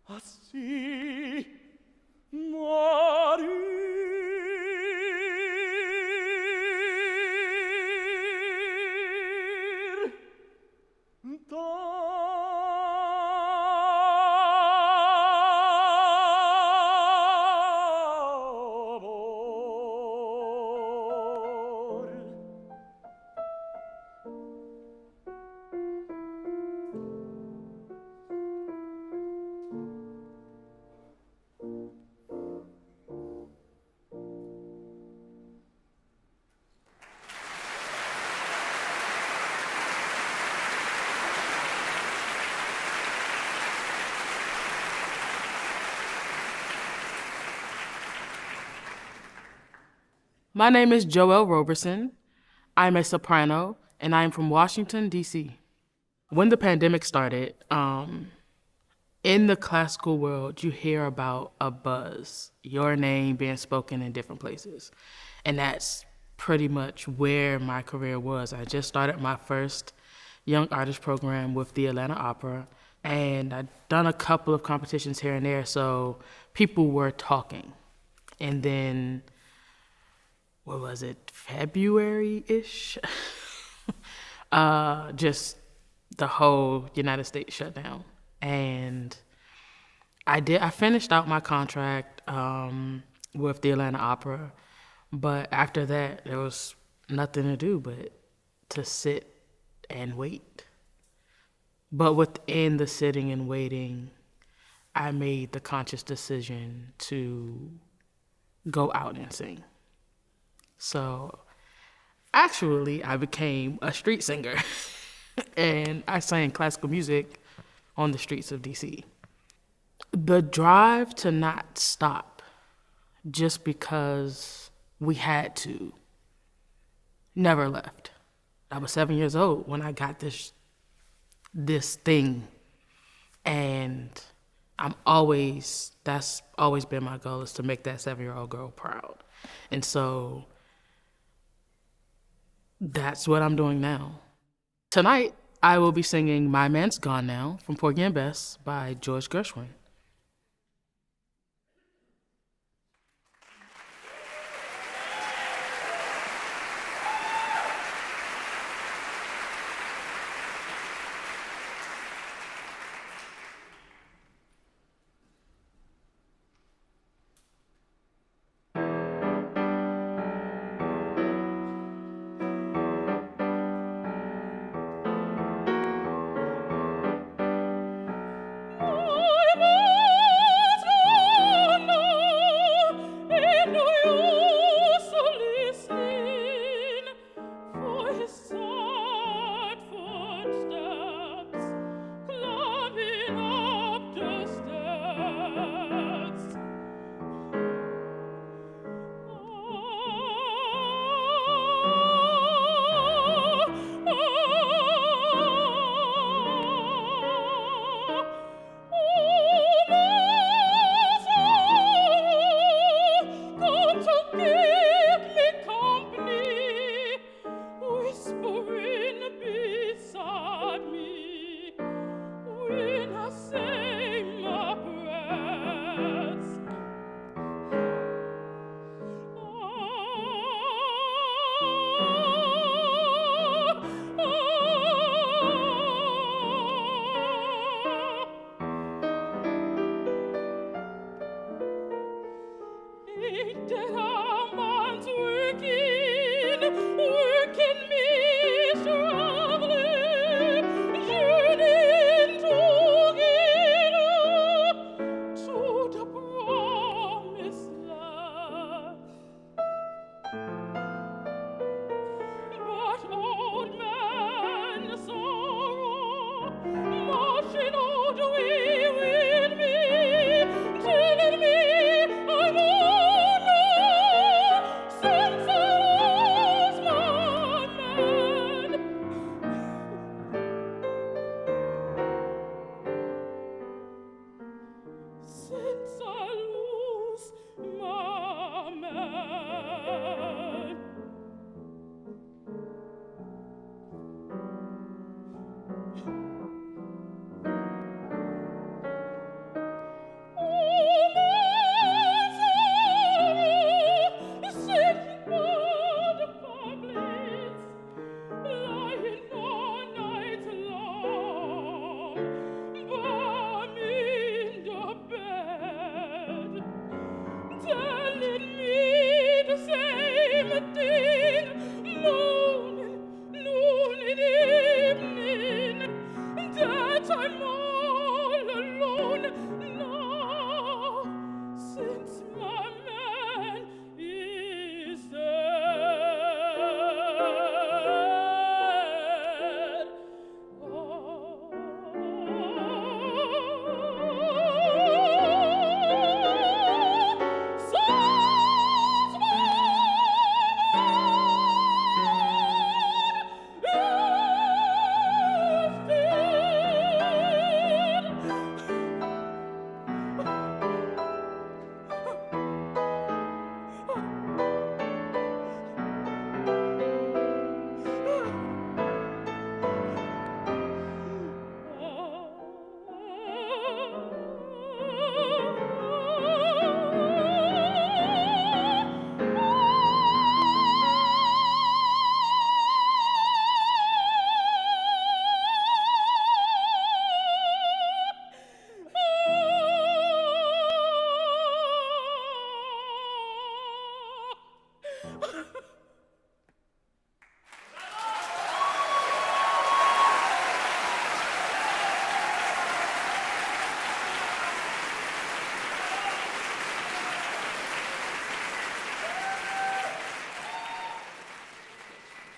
ah sì, morir d'amor. My name is Joelle Roberson. I'm a soprano, and I'm from Washington, D.C. When the pandemic started, in the classical world, you hear about a buzz, your name being spoken in different places. And that's pretty much where my career was. I just started my first young artist program with the Atlanta Opera, and I'd done a couple of competitions here and there, so people were talking. And then, what was it, February-ish? Just the whole United States shut down. And I finished out my contract with the Atlanta Opera, but after that, there was nothing to do but to sit and wait. But within the sitting and waiting, I made the conscious decision to go out and sing. So actually, I became a street singer, and I sang classical music on the streets of DC. The drive to not stop just because we had to never left. I was 7 years old when I got this thing, and that's always been my goal, is to make that 7-year-old girl proud. And so that's what I'm doing now. Tonight, I will be singing My Man's Gone Now from Porgy and Bess by George Gershwin. Oh,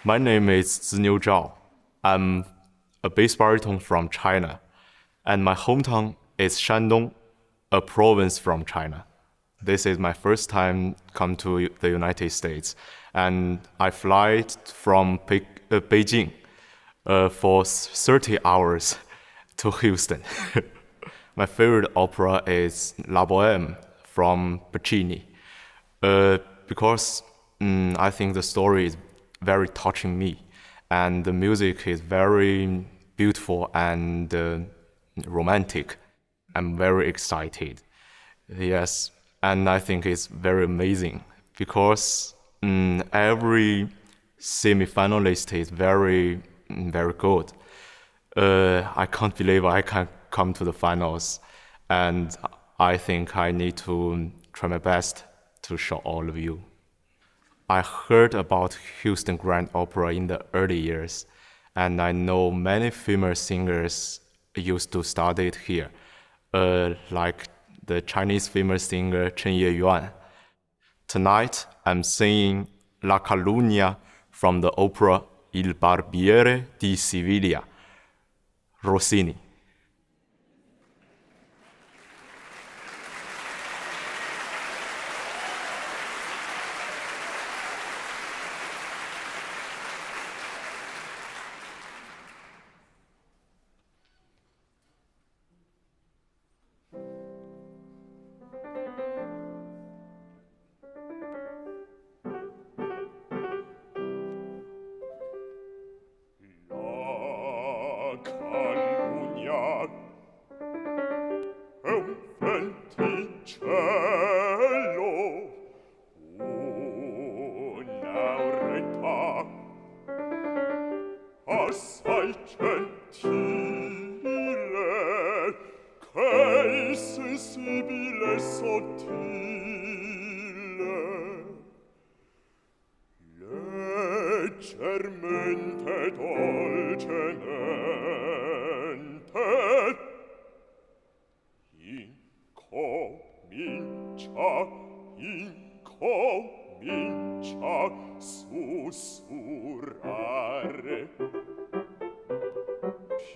My name is Ziniu Zhao. I'm a bass baritone from China, and my hometown is Shandong, a province from China. This is my first time come to the United States, and I fly from Beijing for 30 hours to Houston. My favorite opera is La Bohème from Puccini, because I think the story is very touching me, and the music is very beautiful and romantic. I'm very excited. Yes, and I think it's very amazing because every semi-finalist is very good. I can't believe I can come to the finals, and I think I need to try my best to show all of you. I heard about Houston Grand Opera in the early years, and I know many female singers used to study it here, like the Chinese female singer Chen Yeyuan. Tonight, I'm singing La Calunnia from the opera Il Barbiere di Siviglia, Rossini.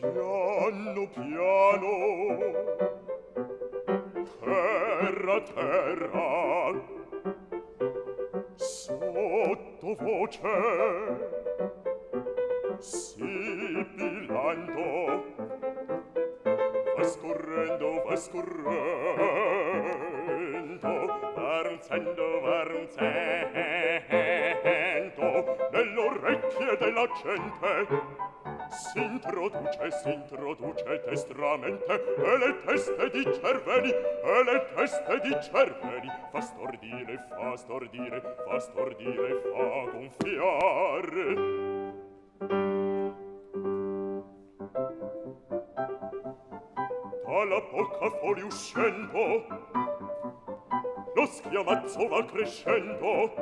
Piano piano, terra terra, sottovoce, sibilando, va scorrendo, varnzendo, varnzendo, nell'orecchie della gente s'introduce destramente, e le teste di cervelli, fa stordire, fa gonfiare. Dalla bocca fuoriuscendo, lo schiamazzo va crescendo,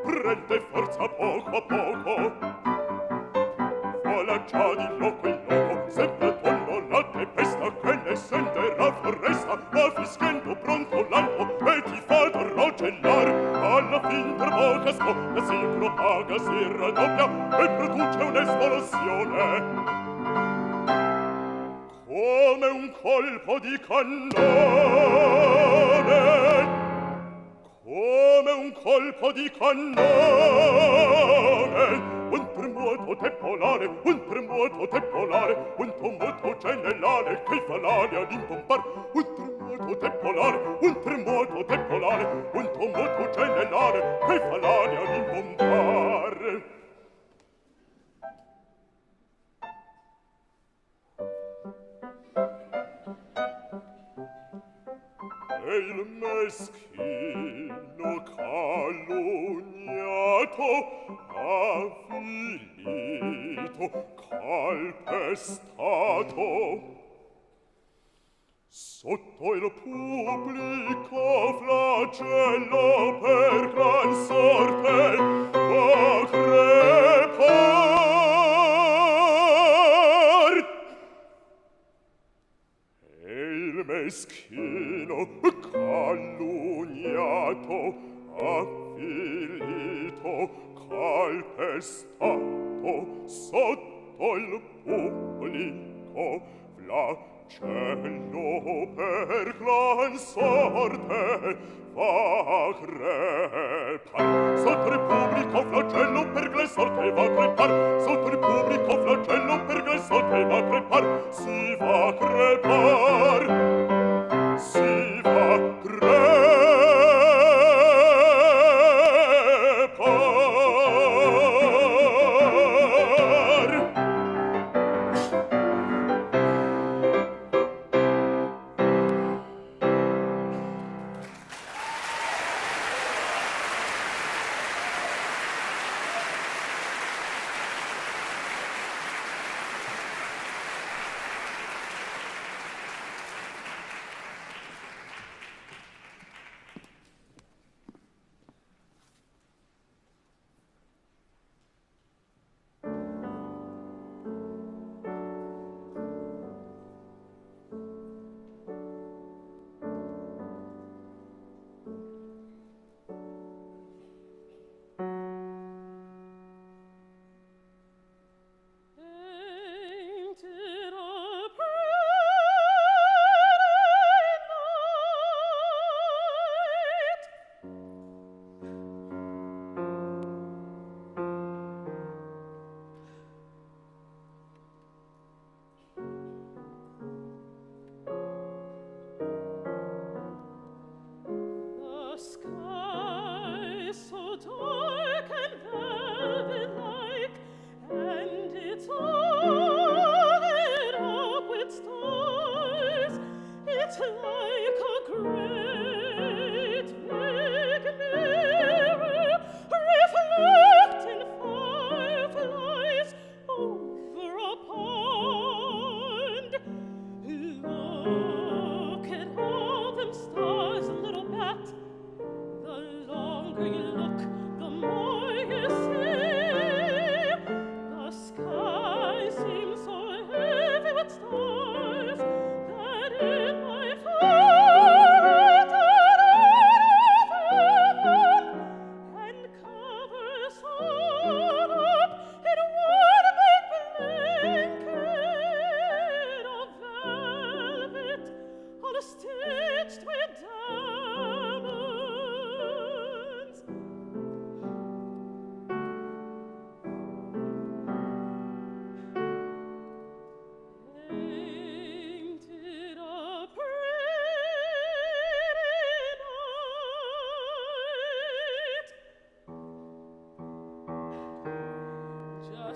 prende forza poco a poco, vola già di loco in loco, sempre tonno la tempesta che ne senderà foresta, va fischiando brontolando e ti fa rogellar. Alla fin per poca scoppia si propaga, si raddoppia e produce un'esplosione come un colpo di cannone, come un colpo di cannone. Un tremoto tepolare, un tremoto tepolare, un tumulto generale che fa l'aria all'impompar. Un tremoto tepolare, un tremoto tepolare, un tumulto generale che fa l'aria all'impompar. E il meschino calunniato, avvilito, calpestato, sotto il pubblico flagello per gran sorte va crepar. E il meschino calunniato, avvilito, calpestato, sotto il pubblico flagello per gran sorte va crepar. Sotto il pubblico flagello per gran sorte va crepar. Sotto il pubblico flagello per gran sorte va crepar. Si va crepar, si va crepar.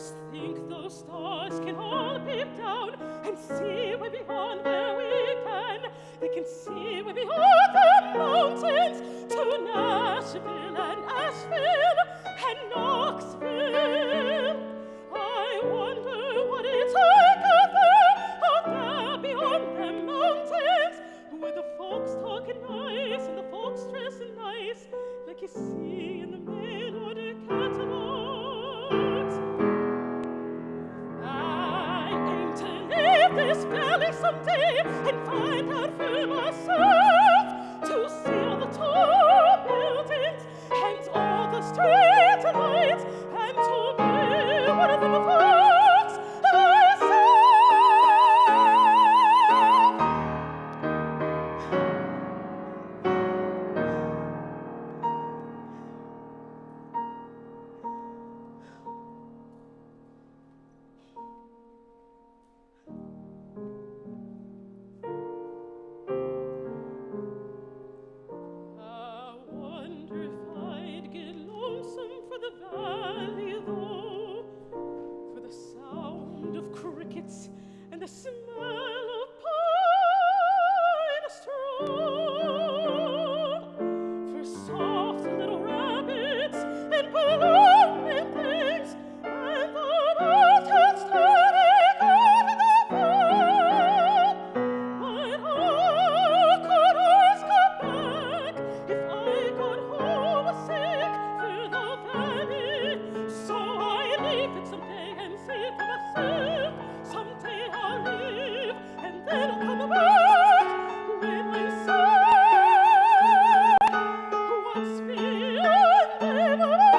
Just think those stars can all beam down and see way beyond where we can. They can see way beyond the mountains to Nashville and Asheville and Knoxville. I wonder what it's like out there beyond the mountains, where the folks talking nice and the folks dressing nice, like you see in the mail order catalogs. I aim to leave this valley someday and find out for myself, to see all the tall buildings and all the street lights, and to be one of them folks myself. I wonder if I'd get lonesome for the valley, though, for the sound of crickets and the smell of pine straw, for soft little rabbits and blooming things, and the mountains turning out in the fall. But how could I come back if I got homesick for the valley? So I leave it someday and see for myself. Someday I'll leave and then I'll come back when I'm sad. What's beyond the mountains?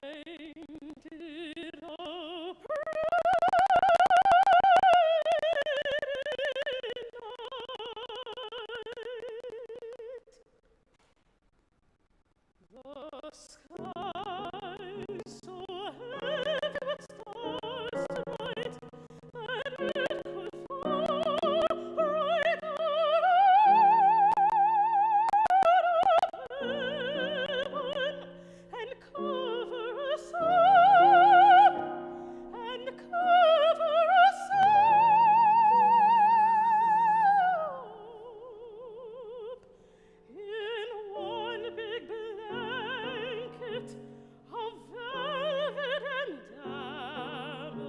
Ain't it a the sky so heavy with stars tonight, and it could fall right out of heaven and cover us up, and cover us up in one big blanket of velvet and diamonds.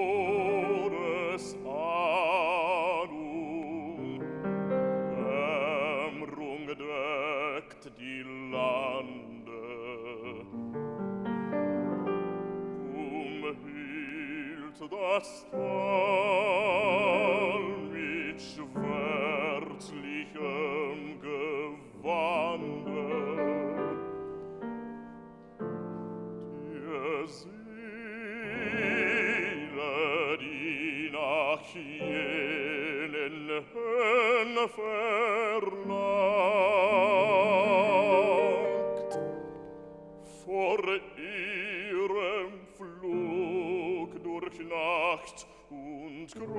Vitores anum, Dämmerung deckt die Lande, umhüllt das Tal mit schwärzlichem Gewande. Die verlangt. Vor ihrem Flug durch Nacht und Grausen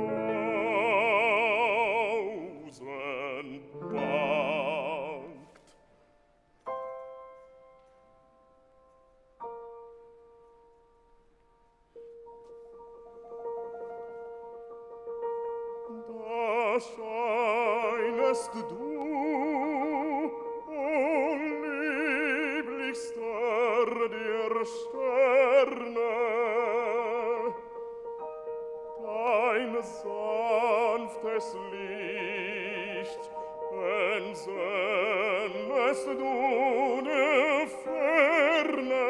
bangt. Da scheinest du, o lieblichster der Sterne, dein sanftes Licht entsendest du der Ferne.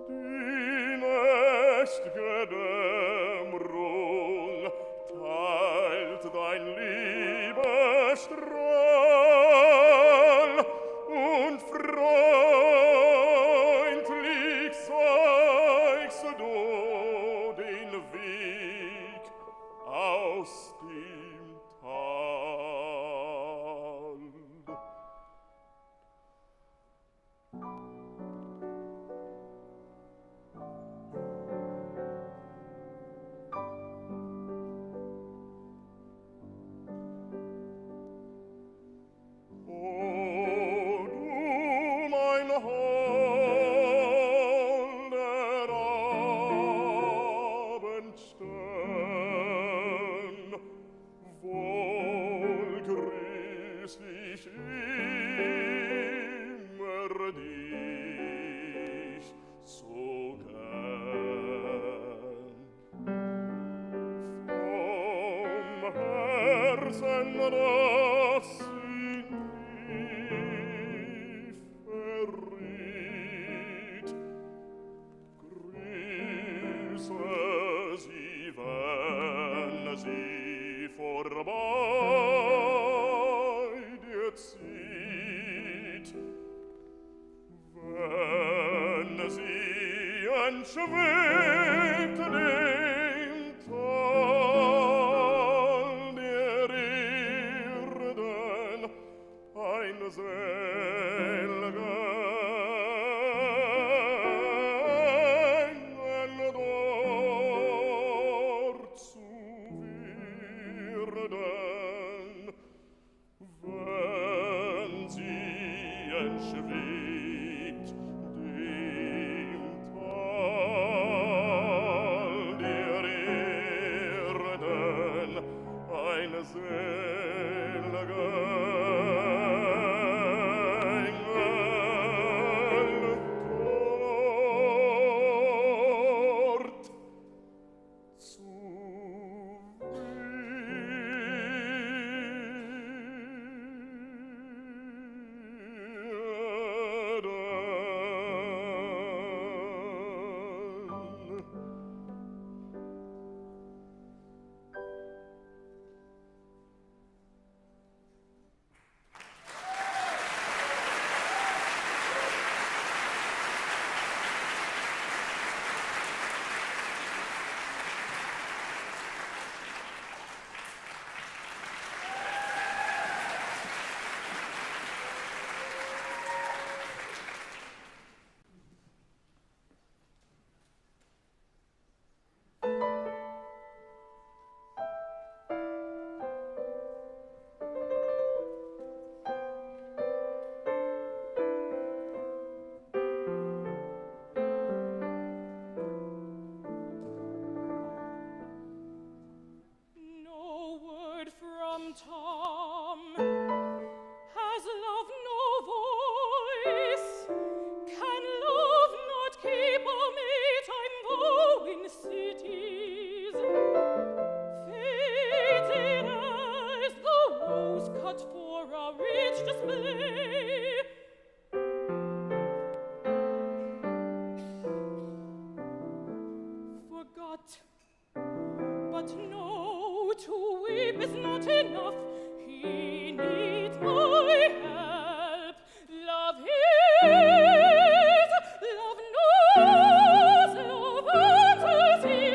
Die nächt'ge Dämmerung teilt dein Liebestrahl und freundlich zeigst du den Weg aus dem Tal. O du, mein holder Abendstern, wohl grüß ich immer dich so gern. Vom Herzen, das in mich verriet, grüße sie, wenn sie vorbei dir zieht, wenn sie entschwebt dem Tal der Erden, ein selger Engel dort zu werden, wenn sie entschwebt dem Tal der Erden, ein selger Engel dort zu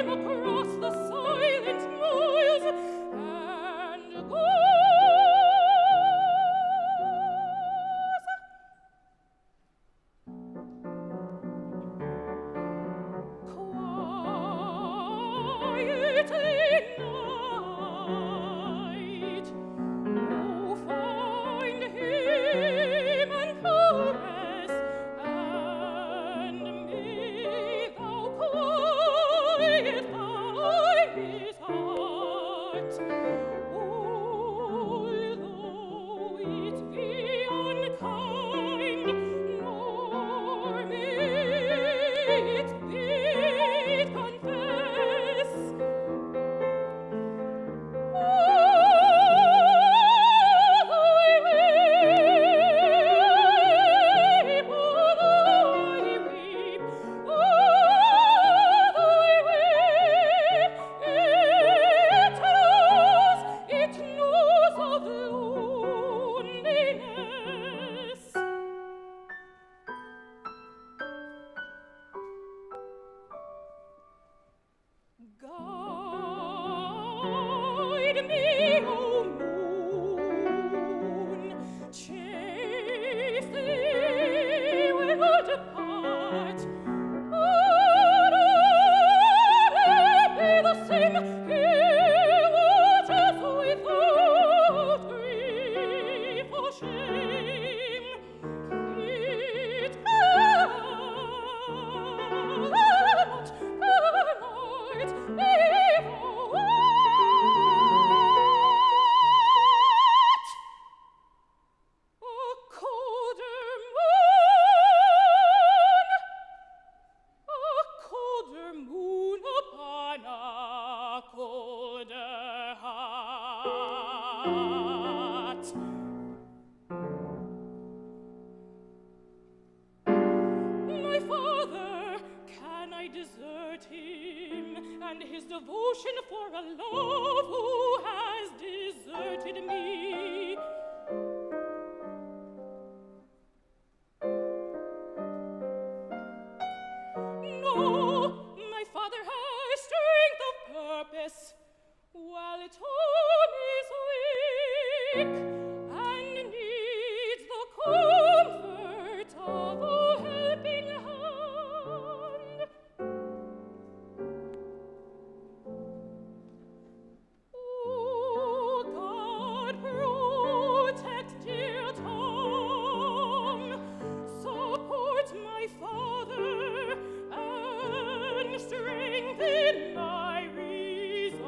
Across the silent miles although it be unkind, nor may it be confess. Guide me, O moon, chase thee will depart. Be the same, he watches without grief or shame. It cannot be my father, can I desert him and his devotion for a love who has deserted me? No, my father has strength of purpose, while Tom is weak and needs the comfort of a helping hand. Oh, God, protect dear Tom, support my father, and strengthen my resolve.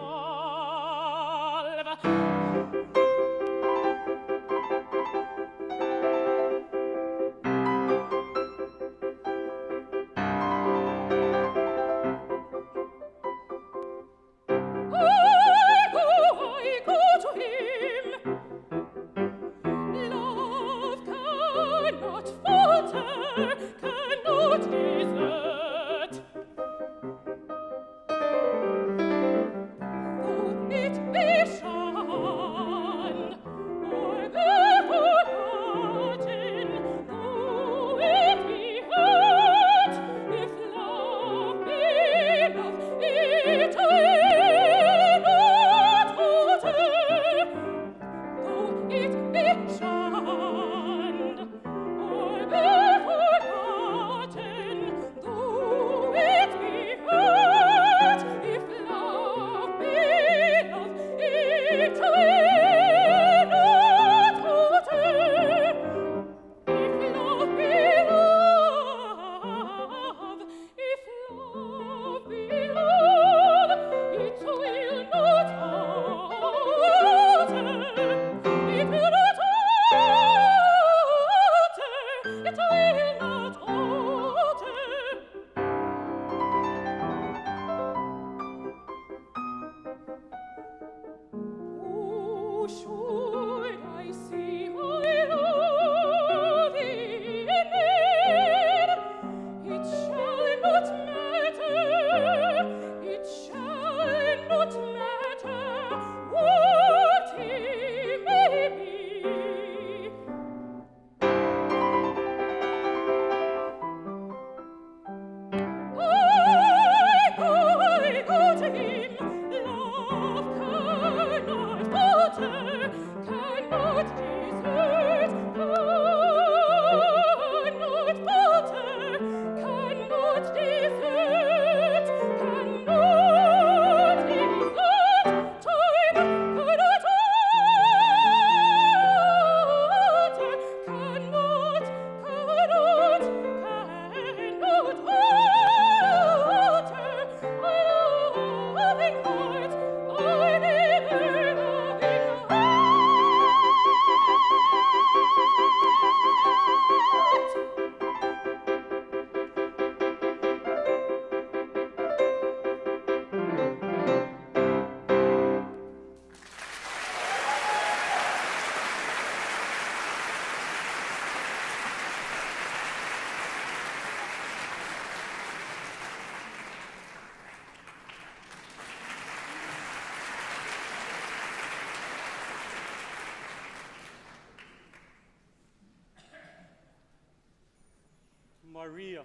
Maria.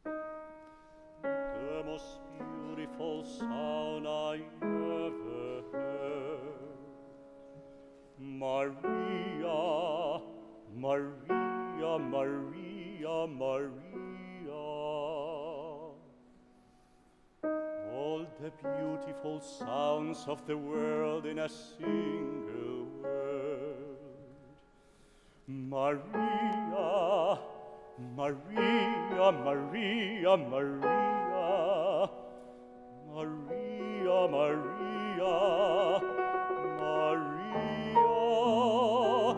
The most beautiful sound I ever heard. Maria, Maria, Maria, Maria. All the beautiful sounds of the world in a single word. Maria, Maria, Maria, Maria, Maria, Maria, Maria.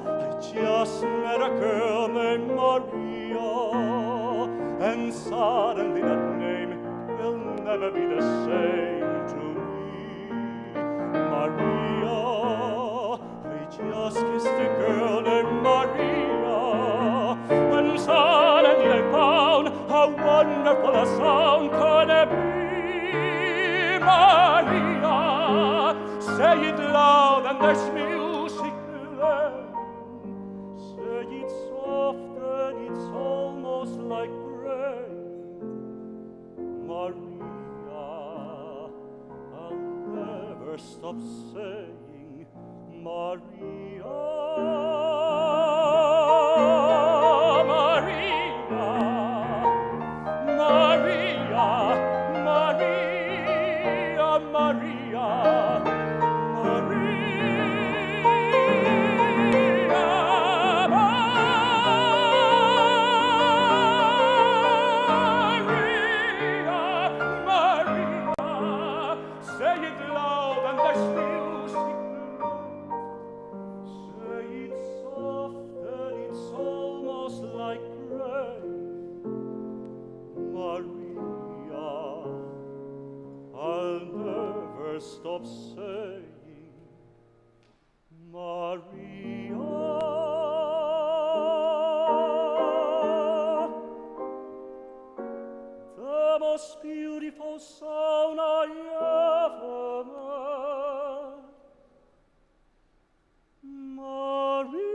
I just met a girl named Maria, and suddenly that name will never be the same to me. Maria, I just kissed a girl named Maria, when suddenly I found how wonderful a sound could be. Maria, say it loud and there's music below. Say it soft and it's almost like rain. Maria, I'll never stop saying Maria. Stop saying Maria. The most beautiful sound I ever heard. Maria.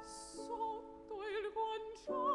Sotto il guanciale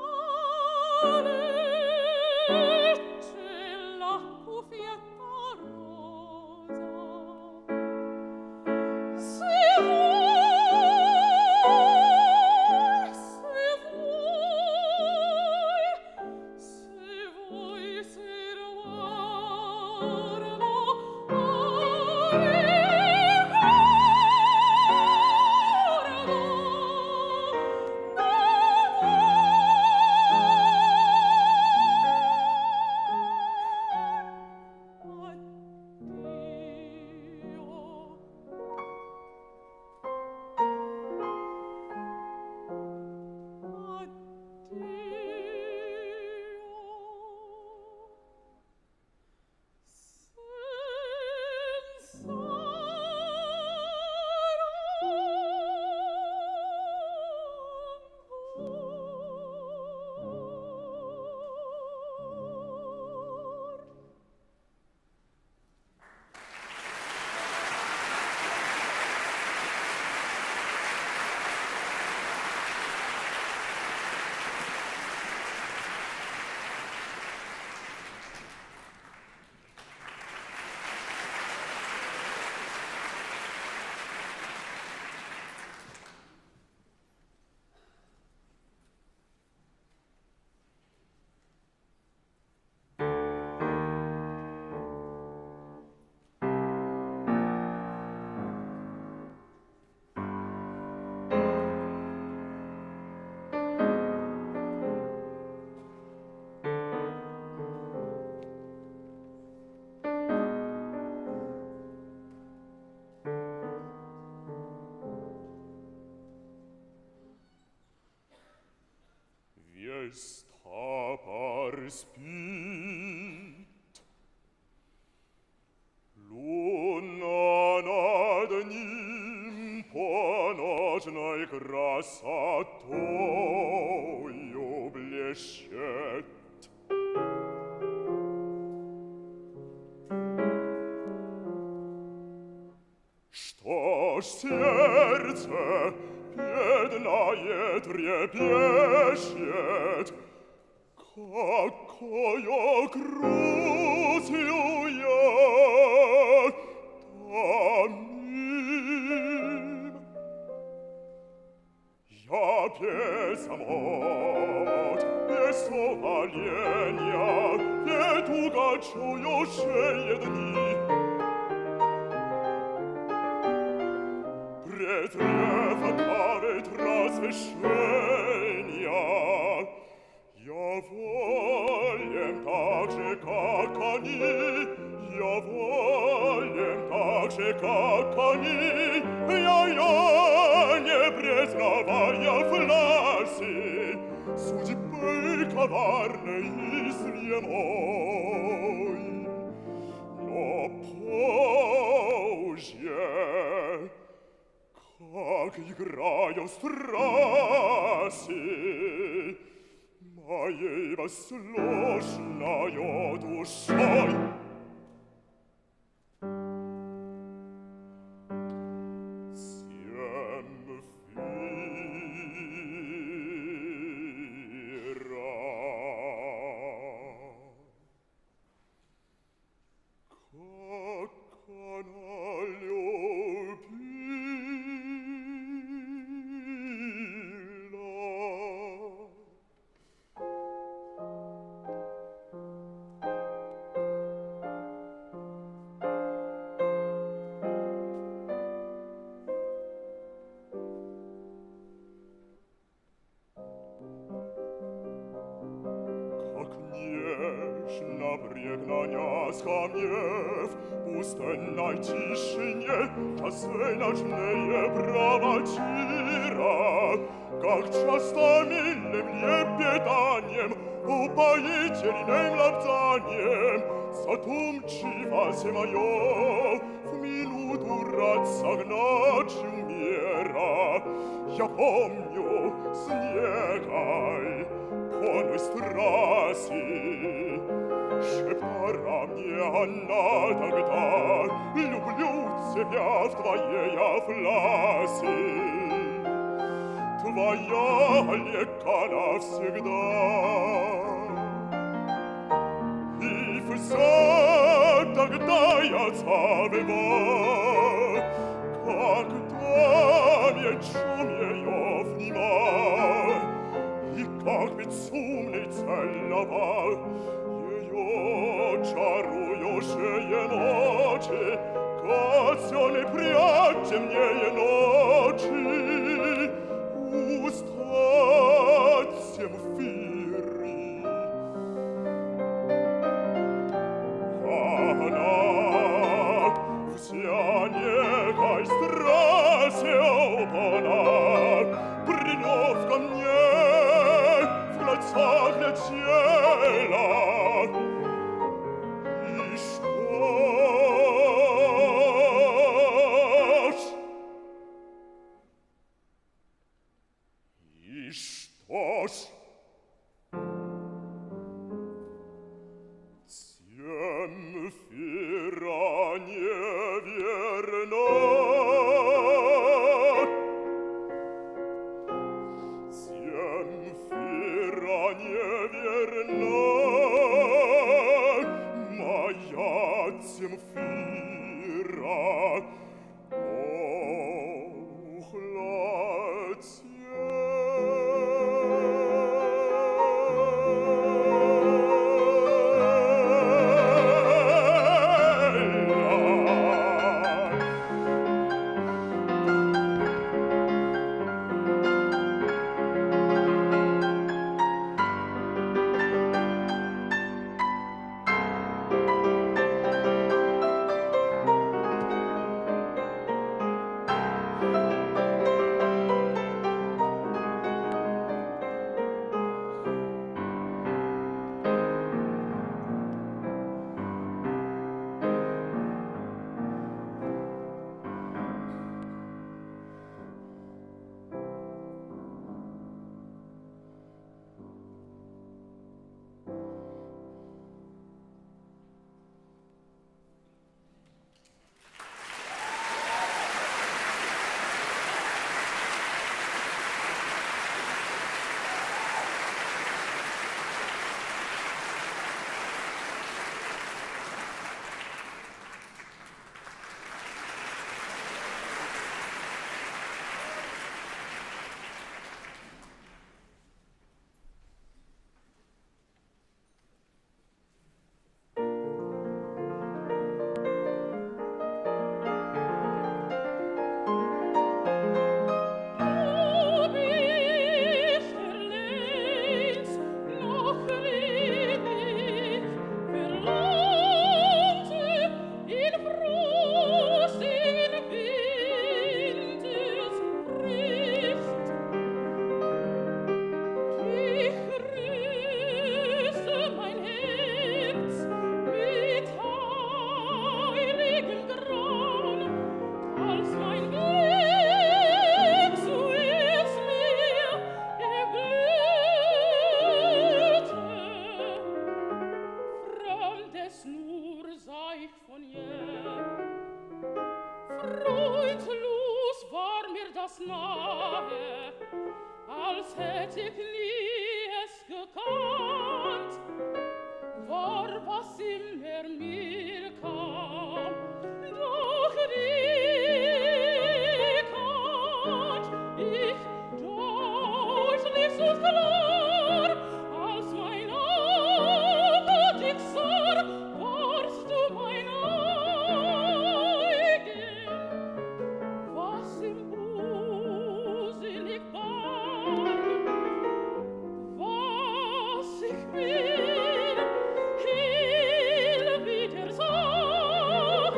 sta par spit. Luna nad nim поножной красотою блещет. Что ж сердце бедное трепещет, какая грустью я томим. Я без замот, без соваленья, петуга чующие дни. Претрефакавит разрешения, я волен так же, как они, я волен так же, как они, я не признавая власти судьбы коварной и злемой. Но позже, как играю страсти моей восложною душой, пустынной тишине часы ночные проводира, как часто милым лепетанием, упоительным лаптанием затумчивость мое в минуту рад согнать умера. Я помню снегой конвой страсти, шептала мне она тогда: люблю тебя в твоей афласе. Твоя лека навсегда. И все тогда я забывал, когда мечом ее внимал, и как безумный целовал чарующие ночи, косёны прядь темнее ночи, устать земфиры. Она вся негой страстью полна, прильнув ко мне, в глазах летела. Земфира, das nahe, als hätt ich nie es gekannt, war was immer mir kam, doch nie konnt ich deutlich so klar, als mein Auge dich sah, warst du mein Eigen, was im Busen ich bar, was ich will wieder sah,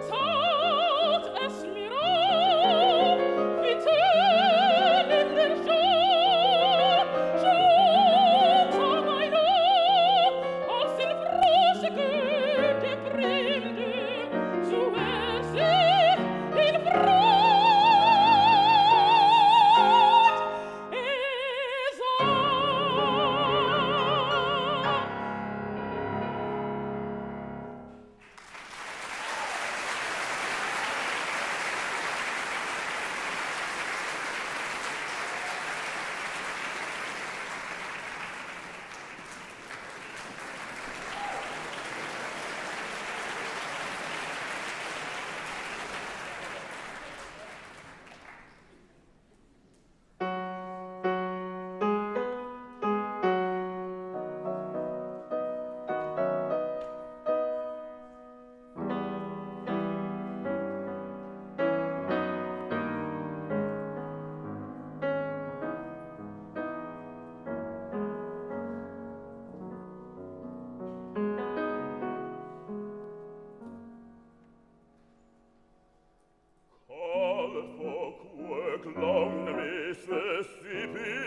tat es mir auf, wie Tönen in der Schar, schlug mein Ohr, als in frosige Brände, so sich in Brand sah. Call for quick long Mississippi,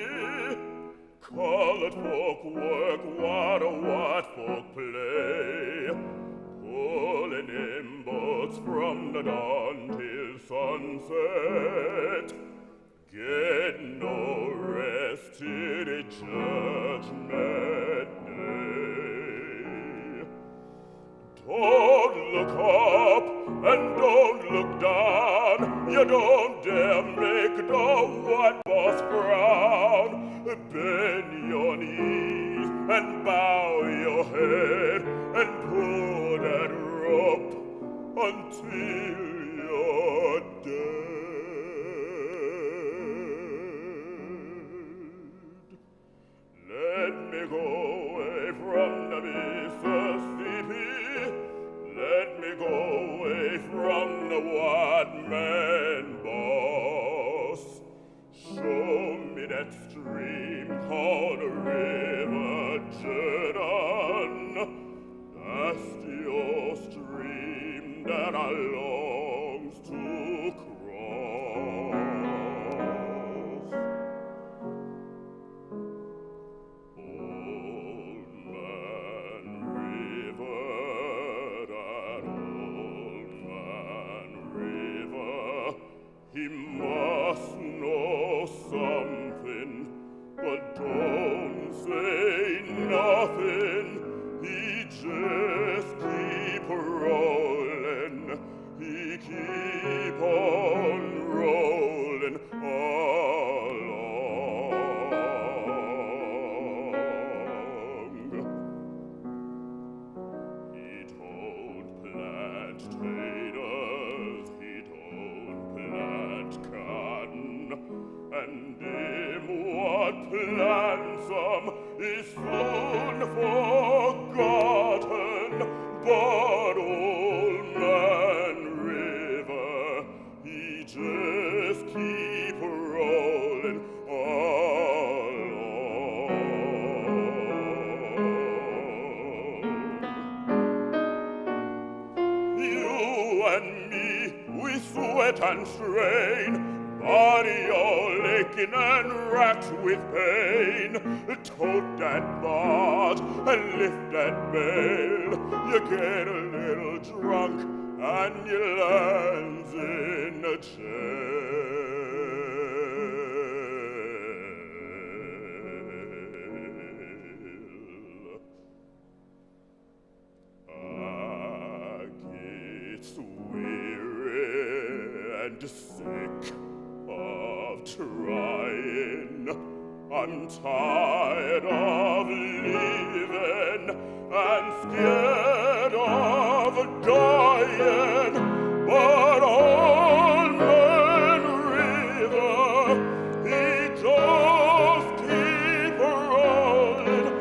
call it for quick what for play, pulling in boats from the dawn till sunset, get no rest till the judgment day. Don't look up and don't look down, you don't dare make the white boss frown. Bend your knees and bow your head and pull that rope until you're dead. Let me go away from the Mississippi, let me go away from the white man boss. Show me that stream called the River Jordan. That's the old stream that I longs to cross. Old man river, that old man river, he must know something, but don't say nothing. He just keep rolling, he keep on rolling along. He don't plant taters, he don't plant cotton, and him what plants 'em is soon forgotten. But old man river, he just keep rolling along. You and me, we sweat and strain, body all aching and racked with pain. Tote that barge and lift that bale. You get a little drunk and you lands in a jail. I get weary and sick trying. I'm tired of living and scared of dying, but all men river, he just keep rolling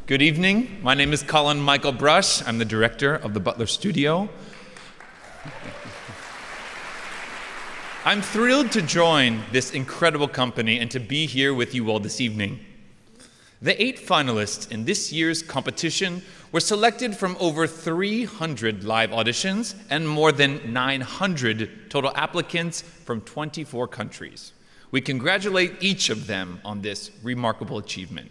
Good evening. My name is Colin Michael Brush. I'm the director of the Butler studio. I'm thrilled to join this incredible company and to be here with you all this evening. The 8 finalists in this year's competition were selected from over 300 live auditions and more than 900 total applicants from 24 countries. We congratulate each of them on this remarkable achievement.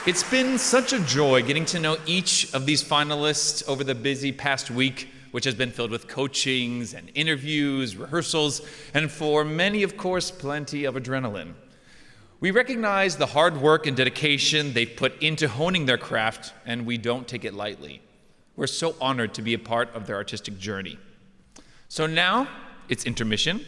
It's been such a joy getting to know each of these finalists over the busy past week, which has been filled with coachings and interviews, rehearsals, and for many, of course, plenty of adrenaline. We recognize the hard work and dedication they've put into honing their craft, and we don't take it lightly. We're so honored to be a part of their artistic journey. So now, it's intermission.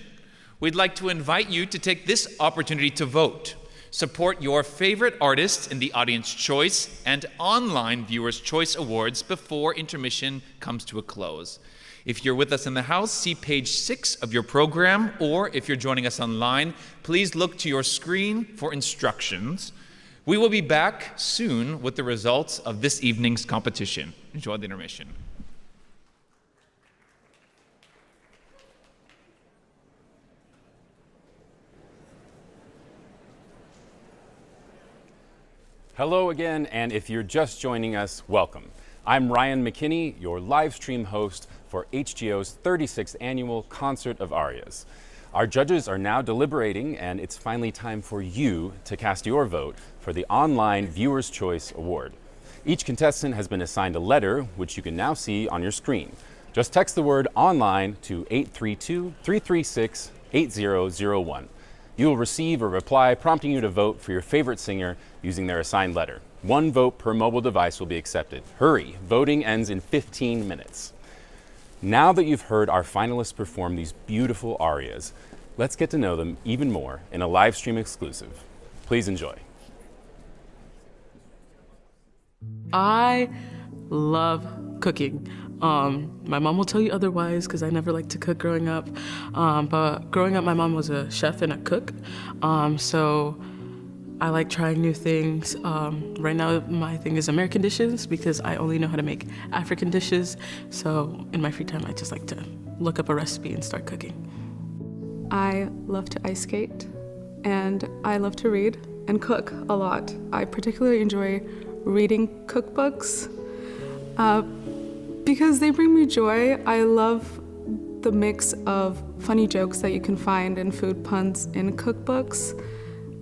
We'd like to invite you to take this opportunity to vote. Support your favorite artists in the Audience Choice and online Viewers' Choice Awards before intermission comes to a close. If you're with us in the house, see page 6 of your program, or if you're joining us online, please look to your screen for instructions. We will be back soon with the results of this evening's competition. Enjoy the intermission. Hello again, and if you're just joining us, welcome. I'm Ryan McKinney, your live stream host for HGO's 36th annual Concert of Arias. Our judges are now deliberating, and it's finally time for you to cast your vote for the online Viewers' Choice Award. Each contestant has been assigned a letter, which you can now see on your screen. Just text the word online to 832-336-8001. You will receive a reply prompting you to vote for your favorite singer using their assigned letter. 1 vote per mobile device will be accepted. Hurry, voting ends in 15 minutes. Now that you've heard our finalists perform these beautiful arias, let's get to know them even more in a live stream exclusive. Please enjoy. I love cooking. My mom will tell you otherwise because I never liked to cook growing up. But growing up, my mom was a chef and a cook. So I like trying new things. Right now, my thing is American dishes because I only know how to make African dishes. So in my free time, I just like to look up a recipe and start cooking. I love to ice skate, and I love to read and cook a lot. I particularly enjoy reading cookbooks because they bring me joy. I love the mix of funny jokes that you can find and food puns in cookbooks,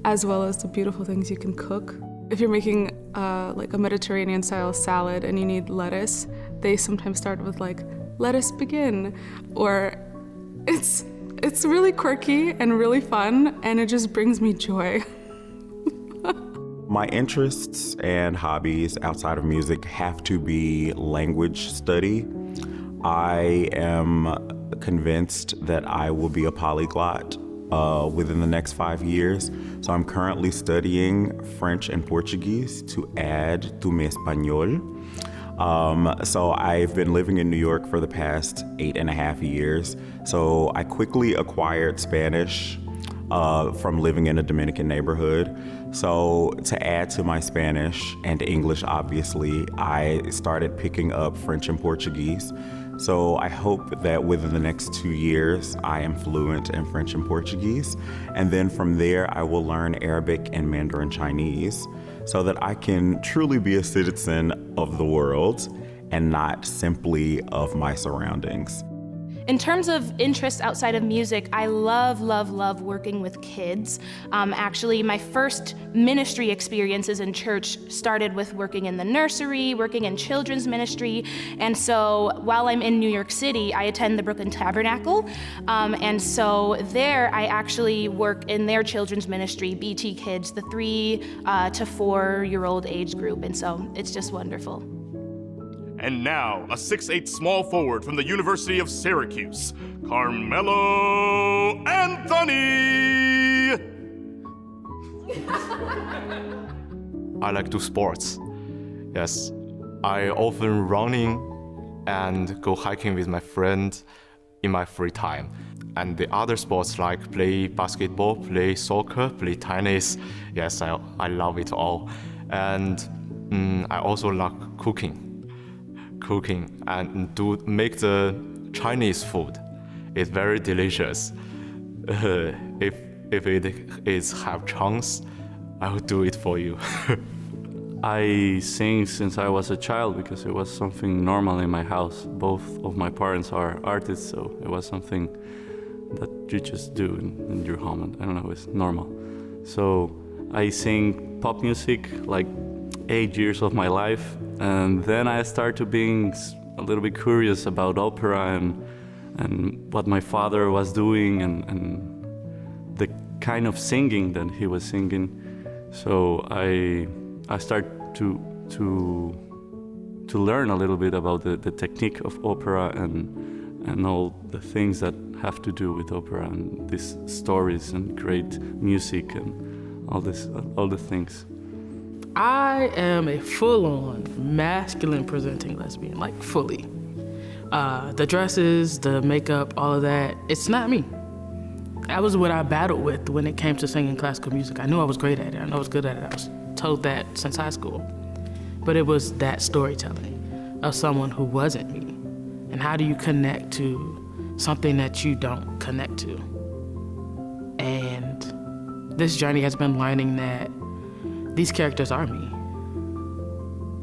as well as the beautiful things you can cook. If you're making like a Mediterranean style salad and you need lettuce, they sometimes start with like, let us begin, or it's really quirky and really fun, and it just brings me joy. My interests and hobbies outside of music have to be language study. I am convinced that I will be a polyglot within the next 5 years. So I'm currently studying French and Portuguese to add to mi español. So I've been living in New York for the past 8.5 years. So I quickly acquired Spanish from living in a Dominican neighborhood. So to add to my Spanish and English, obviously, I started picking up French and Portuguese. So I hope that within the next 2 years, I am fluent in French and Portuguese. And then from there, I will learn Arabic and Mandarin Chinese. so that I can truly be a citizen of the world and not simply of my surroundings. In terms of interests outside of music, I love working with kids. Actually, my first ministry experiences in church started with working in the nursery, working in children's ministry. And so while I'm in New York City, I attend the Brooklyn Tabernacle. And so there I actually work in their children's ministry, BT Kids, the 3 to 4-year-old age group. And so it's just wonderful. And now, a 6'8" small forward from the University of Syracuse, Carmelo Anthony! I like to sports. Yes, I often running and go hiking with my friends in my free time. And the other sports like play basketball, play soccer, play tennis. Yes, I love it all. And I also like cooking and make the Chinese food. It's very delicious. If it is have chance, I will do it for you. I sing since I was a child because it was something normal in my house. Both of my parents are artists, so it was something that you just do in your home. And I don't know, it's normal. So I sing pop music like 8 years of my life, and then I started being a little bit curious about opera and what my father was doing and the kind of singing that he was singing. So I started to learn a little bit about the technique of opera and all the things that have to do with opera and these stories and great music and all the things. I am a full-on masculine presenting lesbian, like fully. The dresses, the makeup, all of that, it's not me. That was what I battled with when it came to singing classical music. I knew I was great at it, I knew I was good at it. I was told that since high school. But it was that storytelling of someone who wasn't me. And how do you connect to something that you don't connect to? And this journey has been learning that these characters are me.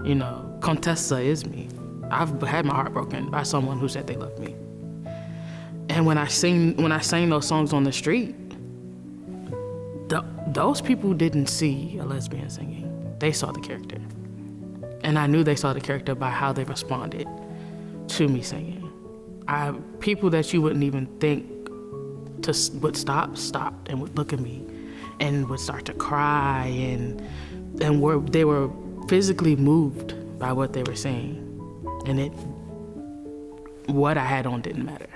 You know, Contessa is me. I've had my heart broken by someone who said they loved me. And when I sang those songs on the street, those people didn't see a lesbian singing. They saw the character. And I knew they saw the character by how they responded to me singing. People that you wouldn't even think would stopped and would look at me and would start to cry and they were physically moved by what they were saying. And what I had on didn't matter.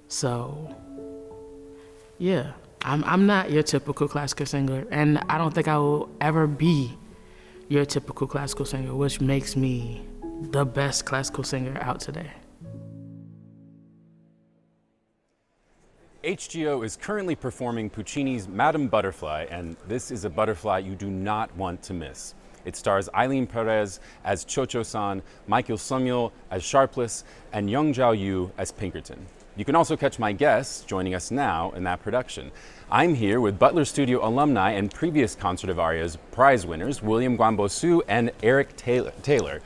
So, yeah, I'm not your typical classical singer, and I don't think I will ever be your typical classical singer, which makes me the best classical singer out today. HGO is currently performing Puccini's Madame Butterfly, and this is a butterfly you do not want to miss. It stars Eileen Perez as Cho-Cho-san, Michael Samuel as Sharpless, and Young Zhao Yu as Pinkerton. You can also catch my guests joining us now in that production. I'm here with Butler Studio alumni and previous Concert of Arias prize winners, William Guambosu and Eric Taylor.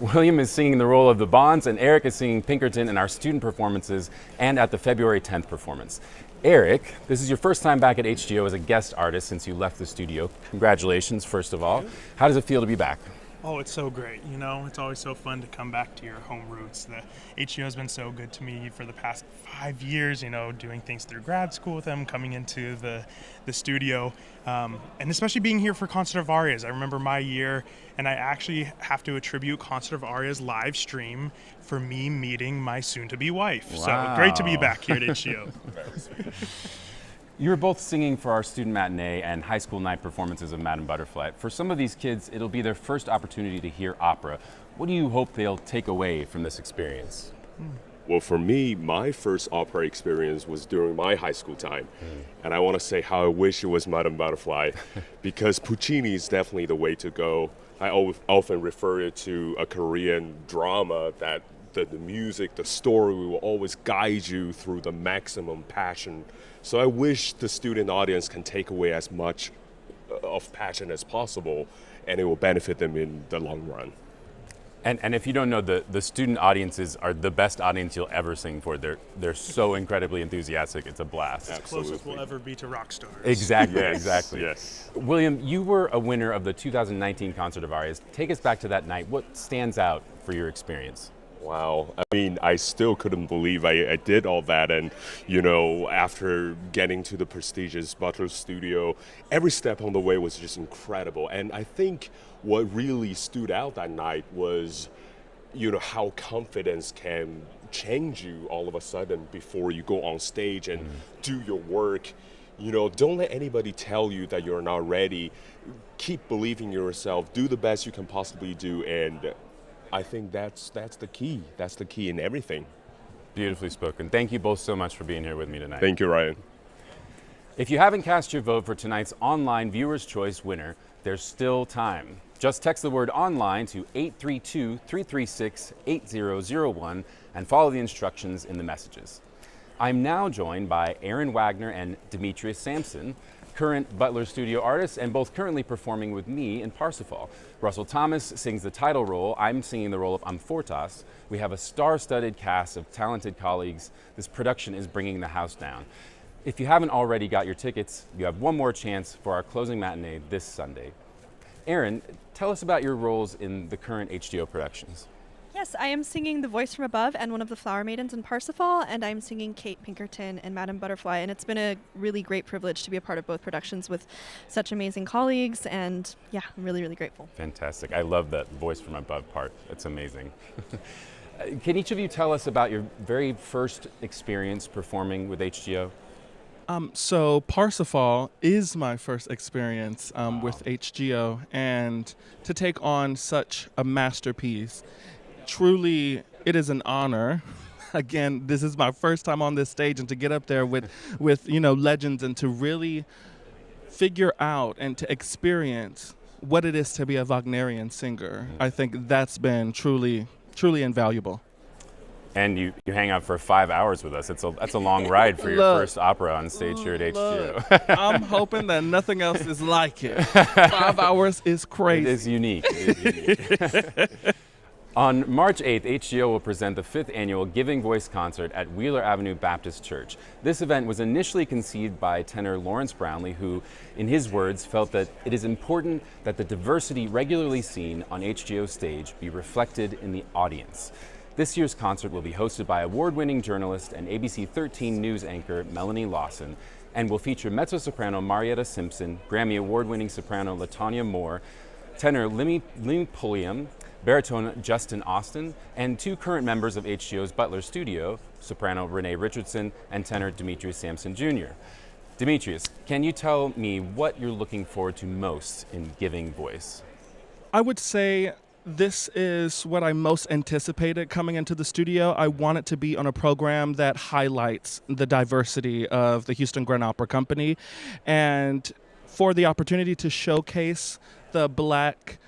William is singing the role of the Bonds, and Eric is singing Pinkerton in our student performances and at the February 10th performance. Eric, this is your first time back at HGO as a guest artist since you left the studio. Congratulations, first of all. How does it feel to be back? Oh, it's so great. You know, it's always so fun to come back to your home roots. The HGO has been so good to me for the past 5 years, you know, doing things through grad school with them, coming into the studio, and especially being here for Concert of Arias. I remember my year, and I actually have to attribute Concert of Arias live stream for me meeting my soon-to-be wife. Wow. So great to be back here at HGO. You were both singing for our student matinee and high school night performances of Madame Butterfly. For some of these kids, it'll be their first opportunity to hear opera. What do you hope they'll take away from this experience? Well, for me, my first opera experience was during my high school time. And I want to say how I wish it was Madame Butterfly, because Puccini is definitely the way to go. I often refer it to a Korean drama that the music, the story will always guide you through the maximum passion. So I wish the student audience can take away as much of passion as possible, and it will benefit them in the long run. And if you don't know, the student audiences are the best audience you'll ever sing for. They're so incredibly enthusiastic. It's a blast. It's the closest we'll ever be to rock stars. Exactly, Yes, exactly. yes. William, you were a winner of the 2019 Concert of Arias. Take us back to that night. What stands out for your experience? Wow. I mean, I still couldn't believe I did all that. And, you know, after getting to the prestigious Butler studio, every step on the way was just incredible. And I think what really stood out that night was, you know, how confidence can change you all of a sudden before you go on stage and do your work. You know, don't let anybody tell you that you're not ready. Keep believing in yourself. Do the best you can possibly do. And I think that's the key. That's the key in everything. Beautifully spoken. Thank you both so much for being here with me tonight. Thank you, Ryan. If you haven't cast your vote for tonight's online Viewer's Choice winner, there's still time. Just text the word online to 832-336-8001 and follow the instructions in the messages. I'm now joined by Aaron Wagner and Demetrius Sampson, current Butler studio artists and both currently performing with me in Parsifal. Russell Thomas sings the title role. I'm singing the role of Amfortas. We have a star-studded cast of talented colleagues. This production is bringing the house down. If you haven't already got your tickets, you have one more chance for our closing matinee this Sunday. Aaron, tell us about your roles in the current HGO productions. Yes, I am singing the voice from above and one of the flower maidens in Parsifal, and I'm singing Kate Pinkerton and Madame Butterfly, and it's been a really great privilege to be a part of both productions with such amazing colleagues, and yeah, I'm really, really grateful. Fantastic. I love that voice from above part. It's amazing. Can each of you tell us about your very first experience performing with HGO? So Parsifal is my first experience with HGO, and to take on such a masterpiece, truly it is an honor. Again, this is my first time on this stage, and to get up there with you know, legends, and to really figure out and to experience what it is to be a Wagnerian singer, I think that's been truly, truly invaluable. And you hang out for 5 hours with us. That's a long ride for your first opera on stage here at HGO. I'm hoping that nothing else is like it. 5 hours is crazy. It is unique. It is unique. On March 8th, HGO will present the 5th annual Giving Voice concert at Wheeler Avenue Baptist Church. This event was initially conceived by tenor Lawrence Brownlee, who, in his words, felt that it is important that the diversity regularly seen on HGO's stage be reflected in the audience. This year's concert will be hosted by award-winning journalist and ABC 13 News anchor Melanie Lawson, and will feature mezzo-soprano Marietta Simpson, Grammy Award-winning soprano LaTanya Moore, tenor Limmy Pulliam, baritone Justin Austin, and two current members of HGO's Butler studio, soprano Renee Richardson and tenor Demetrius Sampson Jr. Demetrius, can you tell me what you're looking forward to most in Giving Voice? I would say this is what I most anticipated coming into the studio. I want it to be on a program that highlights the diversity of the Houston Grand Opera Company, and for the opportunity to showcase the Black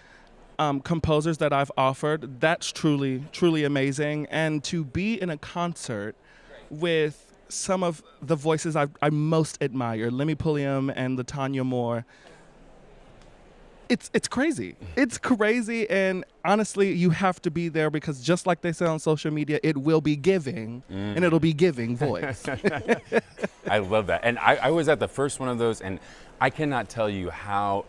composers that I've offered, that's truly, truly amazing. And to be in a concert with some of the voices I most admire, Limmy Pulliam and LaTanya Moore, it's crazy. It's crazy, and honestly, you have to be there, because just like they say on social media, it will be giving, and it'll be giving voice. I love that. And I was at the first one of those, and I cannot tell you how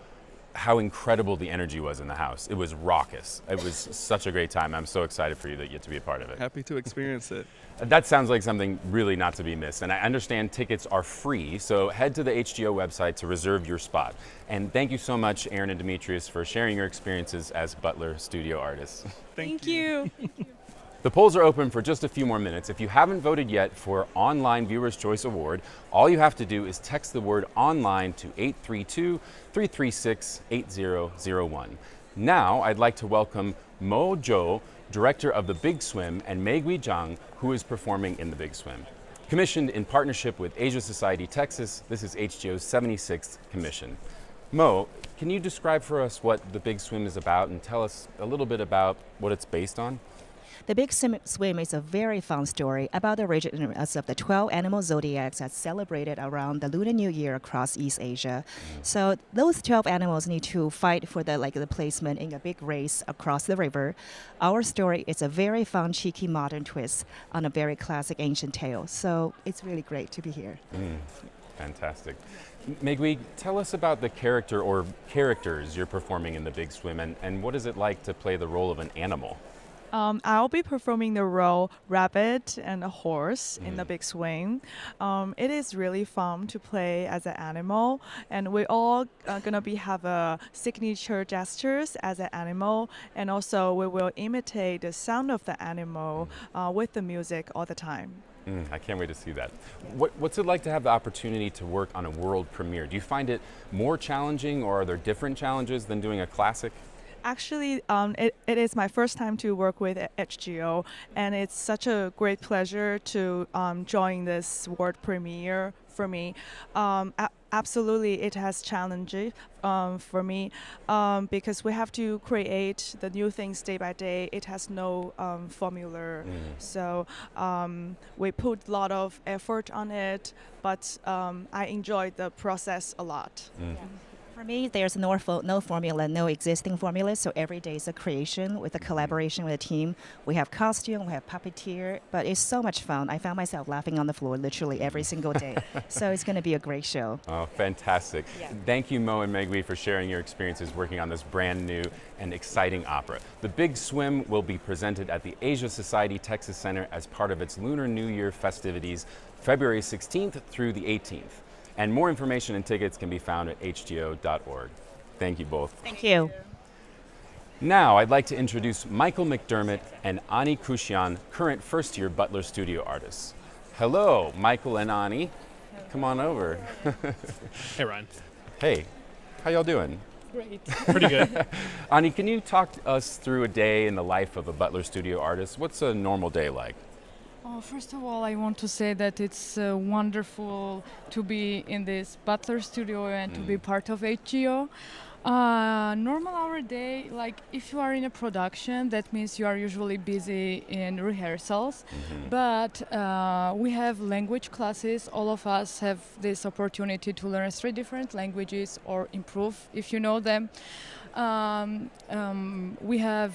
incredible the energy was in the house. It was raucous. It was such a great time. I'm so excited for you that you get to be a part of it. Happy to experience it. That sounds like something really not to be missed. And I understand tickets are free, so head to the HGO website to reserve your spot. And thank you so much, Aaron and Demetrius, for sharing your experiences as Butler studio artists. Thank you. The polls are open for just a few more minutes. If you haven't voted yet for Online Viewer's Choice Award, all you have to do is text the word online to 832-336-8001. Now, I'd like to welcome Mo Zhou, director of The Big Swim, and Meigui Zhang, who is performing in The Big Swim. Commissioned in partnership with Asia Society Texas, this is HGO's 76th commission. Mo, can you describe for us what The Big Swim is about and tell us a little bit about what it's based on? The Big Swim is a very fun story about the origins of the 12 animal zodiacs that's celebrated around the Lunar New Year across East Asia. So those 12 animals need to fight for the placement in a big race across the river. Our story is a very fun, cheeky, modern twist on a very classic ancient tale. So it's really great to be here. Fantastic. Megui, tell us about the character or characters you're performing in The Big Swim, and what is it like to play the role of an animal? I'll be performing the role rabbit and a horse in The Big Swim. It is really fun to play as an animal, and we all gonna have signature gestures as an animal, and also we will imitate the sound of the animal with the music all the time. I can't wait to see that. What's it like to have the opportunity to work on a world premiere? Do you find it more challenging, or are there different challenges than doing a classic? Actually, it is my first time to work with HGO, and it's such a great pleasure to join this world premiere for me. Absolutely, it has challenges for me because we have to create the new things day by day. It has no formula, so we put a lot of effort on it, but I enjoyed the process a lot. For me, there's no formula, no existing formula, so every day is a creation with a collaboration with a team. We have costume, we have puppeteer, but it's so much fun. I found myself laughing on the floor literally every single day. So it's going to be a great show. Oh, fantastic. Yeah. Thank you, Mo and Megui, for sharing your experiences working on this brand new and exciting opera. The Big Swim will be presented at the Asia Society Texas Center as part of its Lunar New Year festivities, February 16th through the 18th. And more information and tickets can be found at hgo.org. Thank you both. Thank you. Now, I'd like to introduce Michael McDermott and Ani Kushian, current first-year Butler studio artists. Hello, Michael and Ani. Come on over. Hey, Ryan. Hey, how y'all doing? Great. Pretty good. Ani, can you talk us through a day in the life of a Butler studio artist? What's a normal day like? First of all, I want to say that it's wonderful to be in this Butler studio and to be part of HGO. Normal hour day, like if you are in a production, that means you are usually busy in rehearsals. But we have language classes. All of us have this opportunity to learn 3 different languages or improve if you know them. We have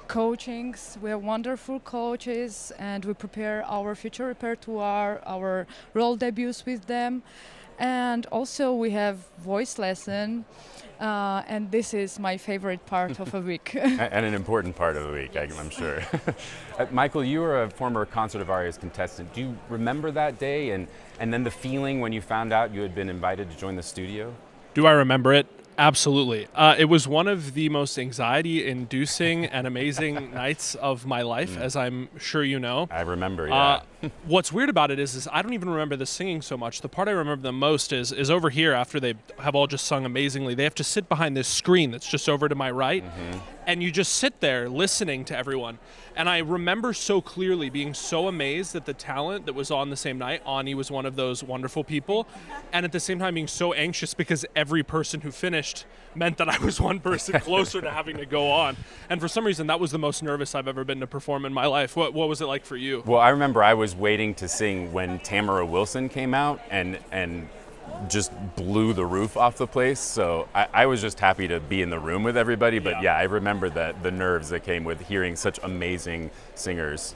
coachings, we have wonderful coaches, and we prepare our future repertoire, our role debuts with them. And also we have voice lesson, and this is my favorite part of a week. And an important part of the week, I'm sure. Michael, you were a former Concert of Arias contestant. Do you remember that day and then the feeling when you found out you had been invited to join the studio? Do I remember it? Absolutely. It was one of the most anxiety-inducing and amazing nights of my life, as I'm sure you know. I remember, yeah. What's weird about it is I don't even remember the singing so much. The part I remember the most is over here after they have all just sung amazingly. They have to sit behind this screen that's just over to my right, and you just sit there listening to everyone. And I remember so clearly being so amazed at the talent that was on the same night. Ani was one of those wonderful people. And at the same time being so anxious because every person who finished meant that I was one person closer to having to go on. And for some reason, that was the most nervous I've ever been to perform in my life. What was it like for you? Well, I remember I was waiting to sing when Tamara Wilson came out and just blew the roof off the place. So I was just happy to be in the room with everybody. But yeah, I remember the nerves that came with hearing such amazing singers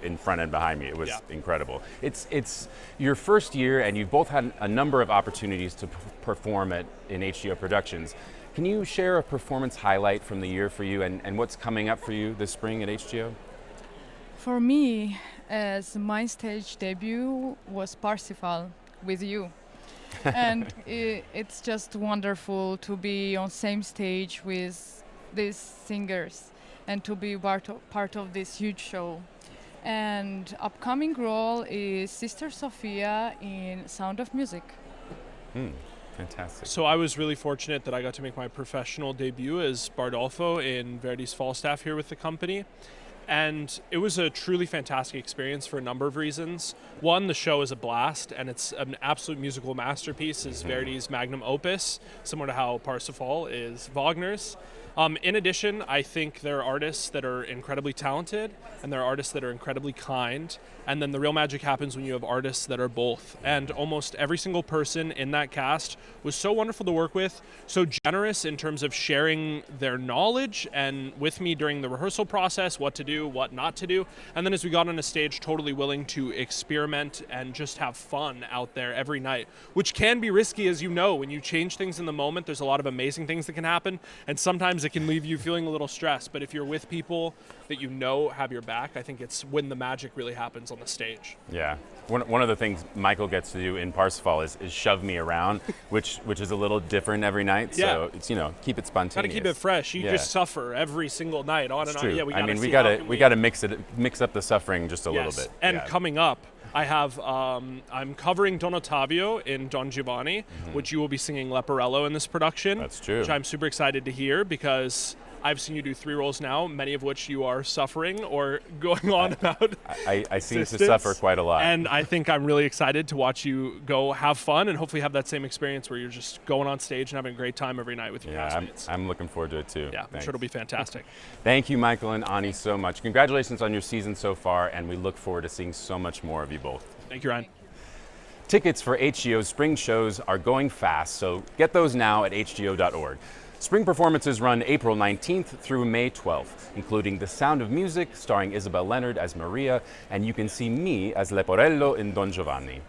in front and behind me. It was incredible. It's your first year, and you've both had a number of opportunities to perform in HGO Productions. Can you share a performance highlight from the year for you and what's coming up for you this spring at HGO? For me, as my stage debut was Parsifal with you. And it's just wonderful to be on same stage with these singers and to be part of this huge show. And upcoming role is Sister Sophia in Sound of Music. Fantastic. So I was really fortunate that I got to make my professional debut as Bardolfo in Verdi's Falstaff here with the company. And it was a truly fantastic experience for a number of reasons. One, the show is a blast, and it's an absolute musical masterpiece. It's Verdi's magnum opus, similar to how Parsifal is Wagner's. In addition, I think there are artists that are incredibly talented and there are artists that are incredibly kind. And then the real magic happens when you have artists that are both. And almost every single person in that cast was so wonderful to work with, so generous in terms of sharing their knowledge and with me during the rehearsal process, what to do, what not to do. And then as we got on a stage, totally willing to experiment and just have fun out there every night, which can be risky, as you know. When you change things in the moment, there's a lot of amazing things that can happen. And sometimes it can leave you feeling a little stressed. But if you're with people that you know have your back, I think it's when the magic really happens on the stage. Yeah. One of the things Michael gets to do in Parsifal is shove me around, which is a little different every night. Yeah. So it's, keep it spontaneous. Gotta keep it fresh. You just suffer every single night, on and on. Yeah, we gotta mix up the suffering just a little bit. And coming up, I have I'm covering Don Ottavio in Don Giovanni, which you will be singing Leporello in this production. That's true. Which I'm super excited to hear because I've seen you do 3 roles now, many of which you are suffering or going on about. I seem to suffer quite a lot. And I think I'm really excited to watch you go have fun and hopefully have that same experience where you're just going on stage and having a great time every night with your castmates. I'm looking forward to it too. Yeah, I'm sure it'll be fantastic. Thank you, Michael and Ani, so much. Congratulations on your season so far, and we look forward to seeing so much more of you both. Thank you, Ryan. Tickets for HGO's spring shows are going fast, so get those now at hgo.org. Spring performances run April 19th through May 12th, including The Sound of Music, starring Isabel Leonard as Maria, and you can see me as Leporello in Don Giovanni.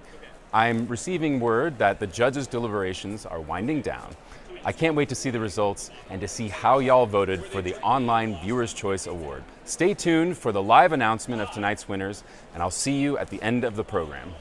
I'm receiving word that the judges' deliberations are winding down. I can't wait to see the results and to see how y'all voted for the online Viewer's Choice Award. Stay tuned for the live announcement of tonight's winners, and I'll see you at the end of the program.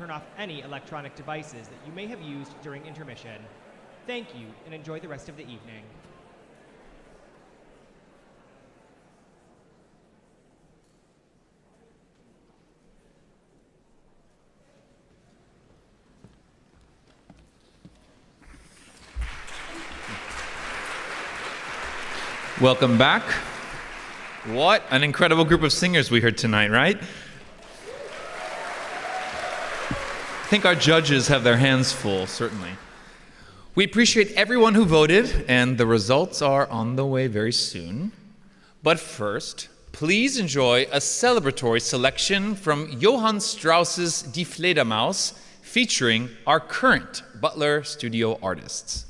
turn off any electronic devices that you may have used during intermission. Thank you, and enjoy the rest of the evening. Welcome back. What an incredible group of singers we heard tonight, right? I think our judges have their hands full, certainly. We appreciate everyone who voted, and the results are on the way very soon. But first, please enjoy a celebratory selection from Johann Strauss's Die Fledermaus, featuring our current Butler studio artists.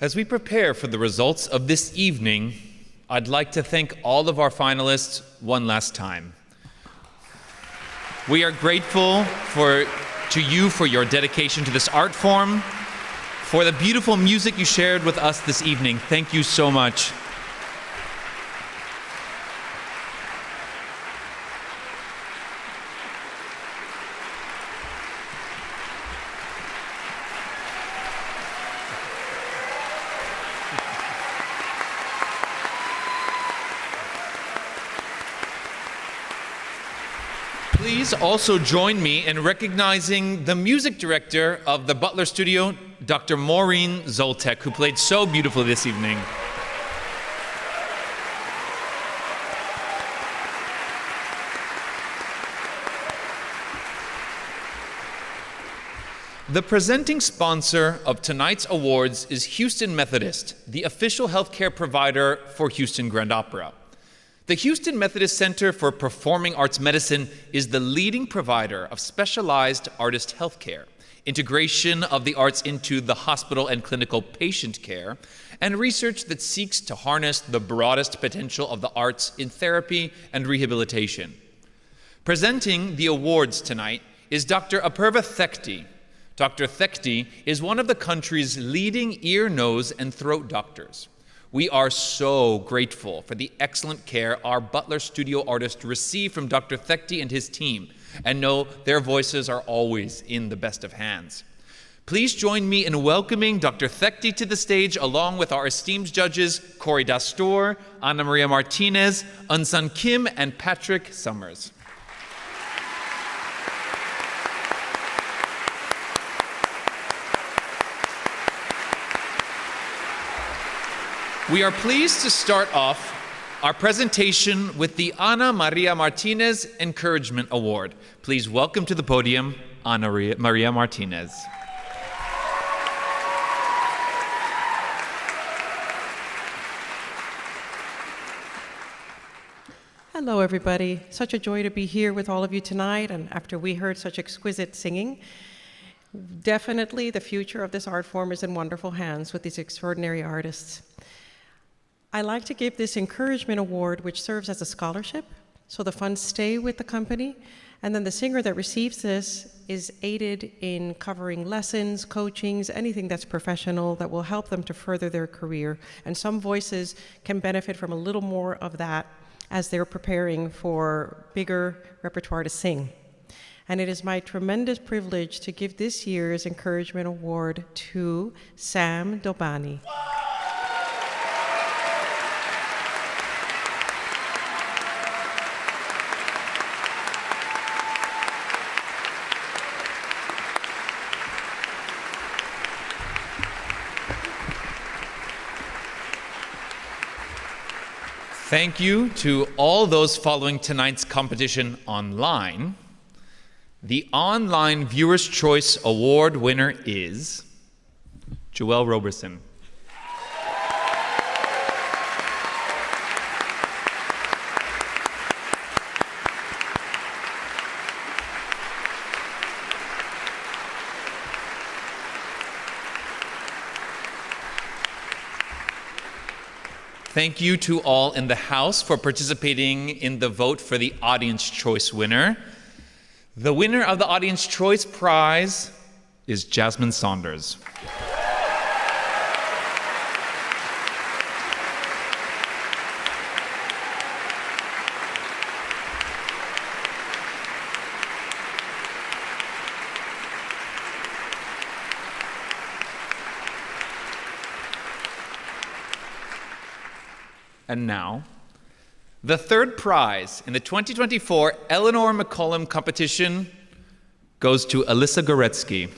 As we prepare for the results of this evening, I'd like to thank all of our finalists one last time. We are grateful to you for your dedication to this art form, for the beautiful music you shared with us this evening. Thank you so much. Please also join me in recognizing the music director of the Butler Studio, Dr. Maureen Zoltek, who played so beautifully this evening. The presenting sponsor of tonight's awards is Houston Methodist, the official healthcare provider for Houston Grand Opera. The Houston Methodist Center for Performing Arts Medicine is the leading provider of specialized artist healthcare, integration of the arts into the hospital and clinical patient care, and research that seeks to harness the broadest potential of the arts in therapy and rehabilitation. Presenting the awards tonight is Dr. Apurva Thekti. Dr. Thekti is one of the country's leading ear, nose, and throat doctors. We are so grateful for the excellent care our Butler Studio artists receive from Dr. Thekti and his team, and know their voices are always in the best of hands. Please join me in welcoming Dr. Thekti to the stage, along with our esteemed judges, Corey Dastor, Ana Maria Martinez, Unsun Kim, and Patrick Summers. We are pleased to start off our presentation with the Ana Maria Martinez Encouragement Award. Please welcome to the podium, Ana Maria Martinez. Hello, everybody. Such a joy to be here with all of you tonight, and after we heard such exquisite singing. Definitely the future of this art form is in wonderful hands with these extraordinary artists. I like to give this encouragement award, which serves as a scholarship, so the funds stay with the company, and then the singer that receives this is aided in covering lessons, coachings, anything that's professional that will help them to further their career. And some voices can benefit from a little more of that as they're preparing for bigger repertoire to sing. And it is my tremendous privilege to give this year's encouragement award to Sam Dobani. Thank you to all those following tonight's competition online. The Online Viewer's Choice Award winner is Joelle Roberson. Thank you to all in the house for participating in the vote for the Audience Choice winner. The winner of the Audience Choice Prize is Jasmine Saunders. And now, the third prize in the 2024 Eleanor McCollum competition goes to Alyssa Goretsky.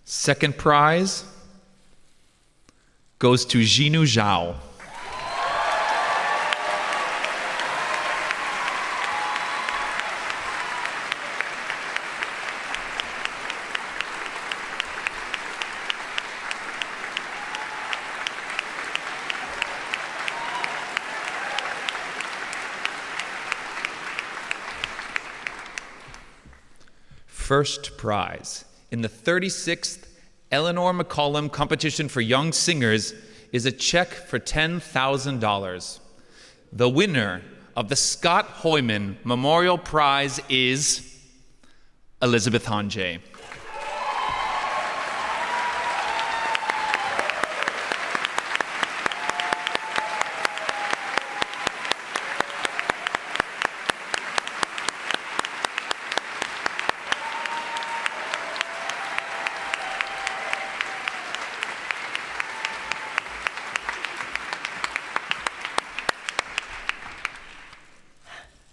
Second prize goes to Jinu Zhao. first prize in the 36th Eleanor McCollum Competition for Young Singers is a check for $10,000. The winner of the Scott Hoyman Memorial Prize is Elizabeth Hanjay.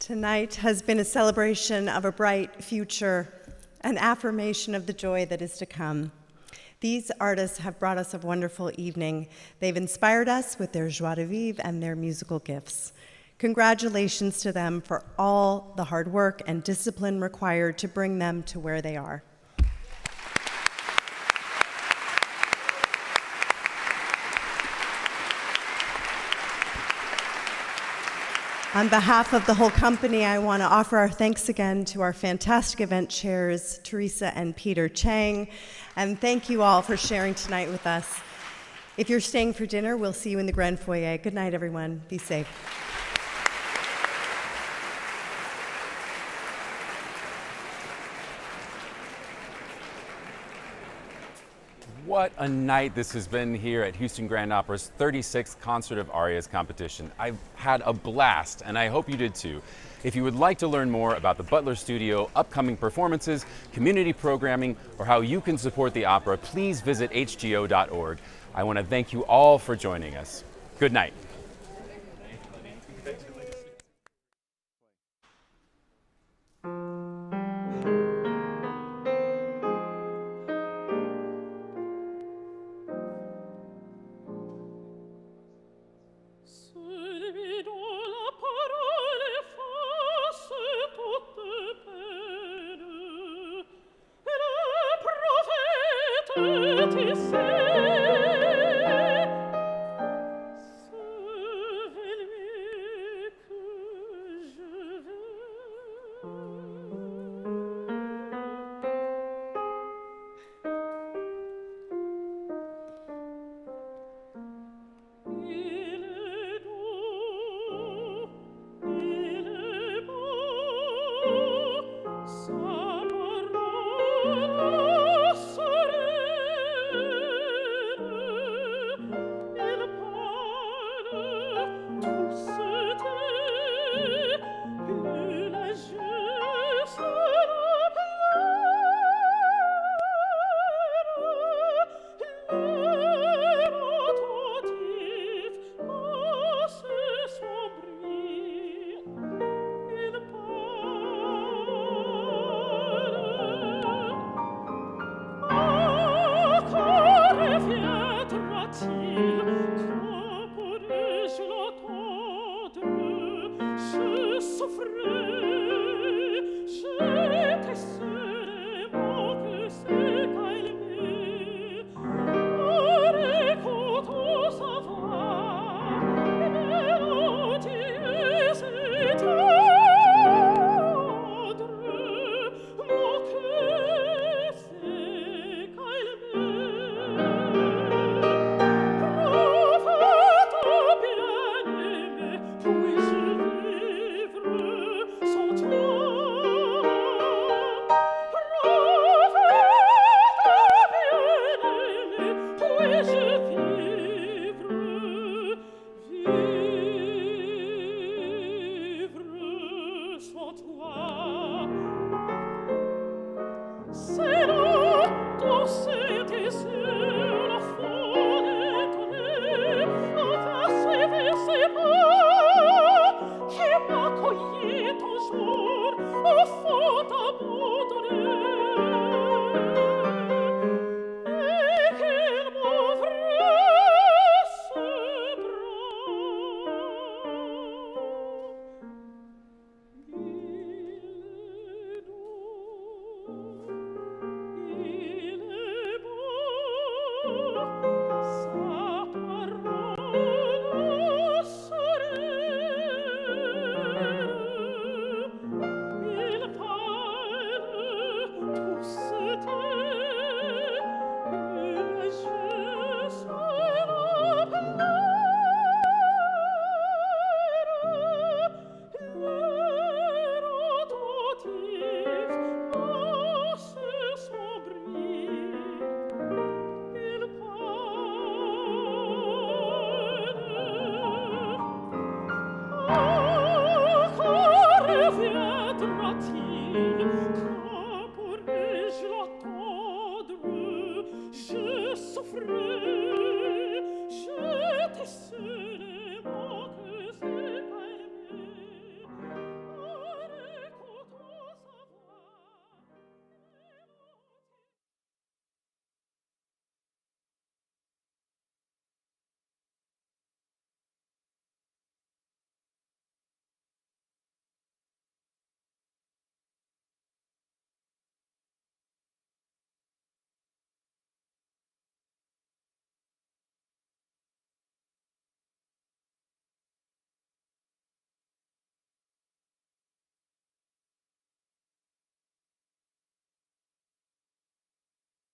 Tonight has been a celebration of a bright future, an affirmation of the joy that is to come. These artists have brought us a wonderful evening. They've inspired us with their joie de vivre and their musical gifts. Congratulations to them for all the hard work and discipline required to bring them to where they are. On behalf of the whole company, I want to offer our thanks again to our fantastic event chairs, Teresa and Peter Chang, and thank you all for sharing tonight with us. If you're staying for dinner, we'll see you in the Grand Foyer. Good night, everyone. Be safe. What a night this has been here at Houston Grand Opera's 36th Concert of Arias competition. I've had a blast, and I hope you did too. If you would like to learn more about the Butler Studio, upcoming performances, community programming, or how you can support the opera, please visit hgo.org. I want to thank you all for joining us. Good night. Sans toi